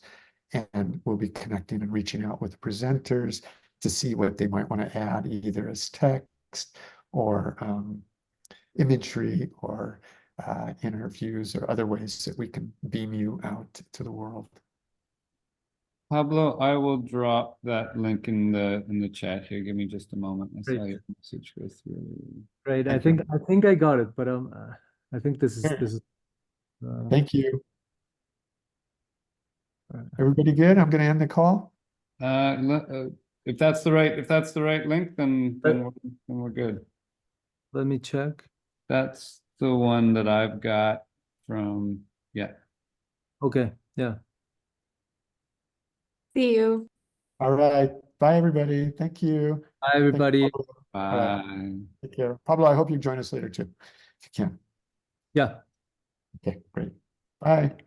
and we'll be connecting and reaching out with presenters to see what they might want to add, either as text or imagery or interviews or other ways that we can beam you out to the world. Pablo, I will drop that link in the chat here. Give me just a moment. I saw Great. your message go through. Right. I Thank think I got it, but I think this Sure. is Thank you. Everybody good? I'm going to end the call. If that's the right link, then we're good. let me check. That's the one that I've got from, yeah. Okay, yeah. See you. All right. Bye, everybody. Thank you. Bye, everybody. Pablo. All Bye. right. Take care. Pablo, I hope you join us later too, if you can. Yeah. Okay, great. Bye.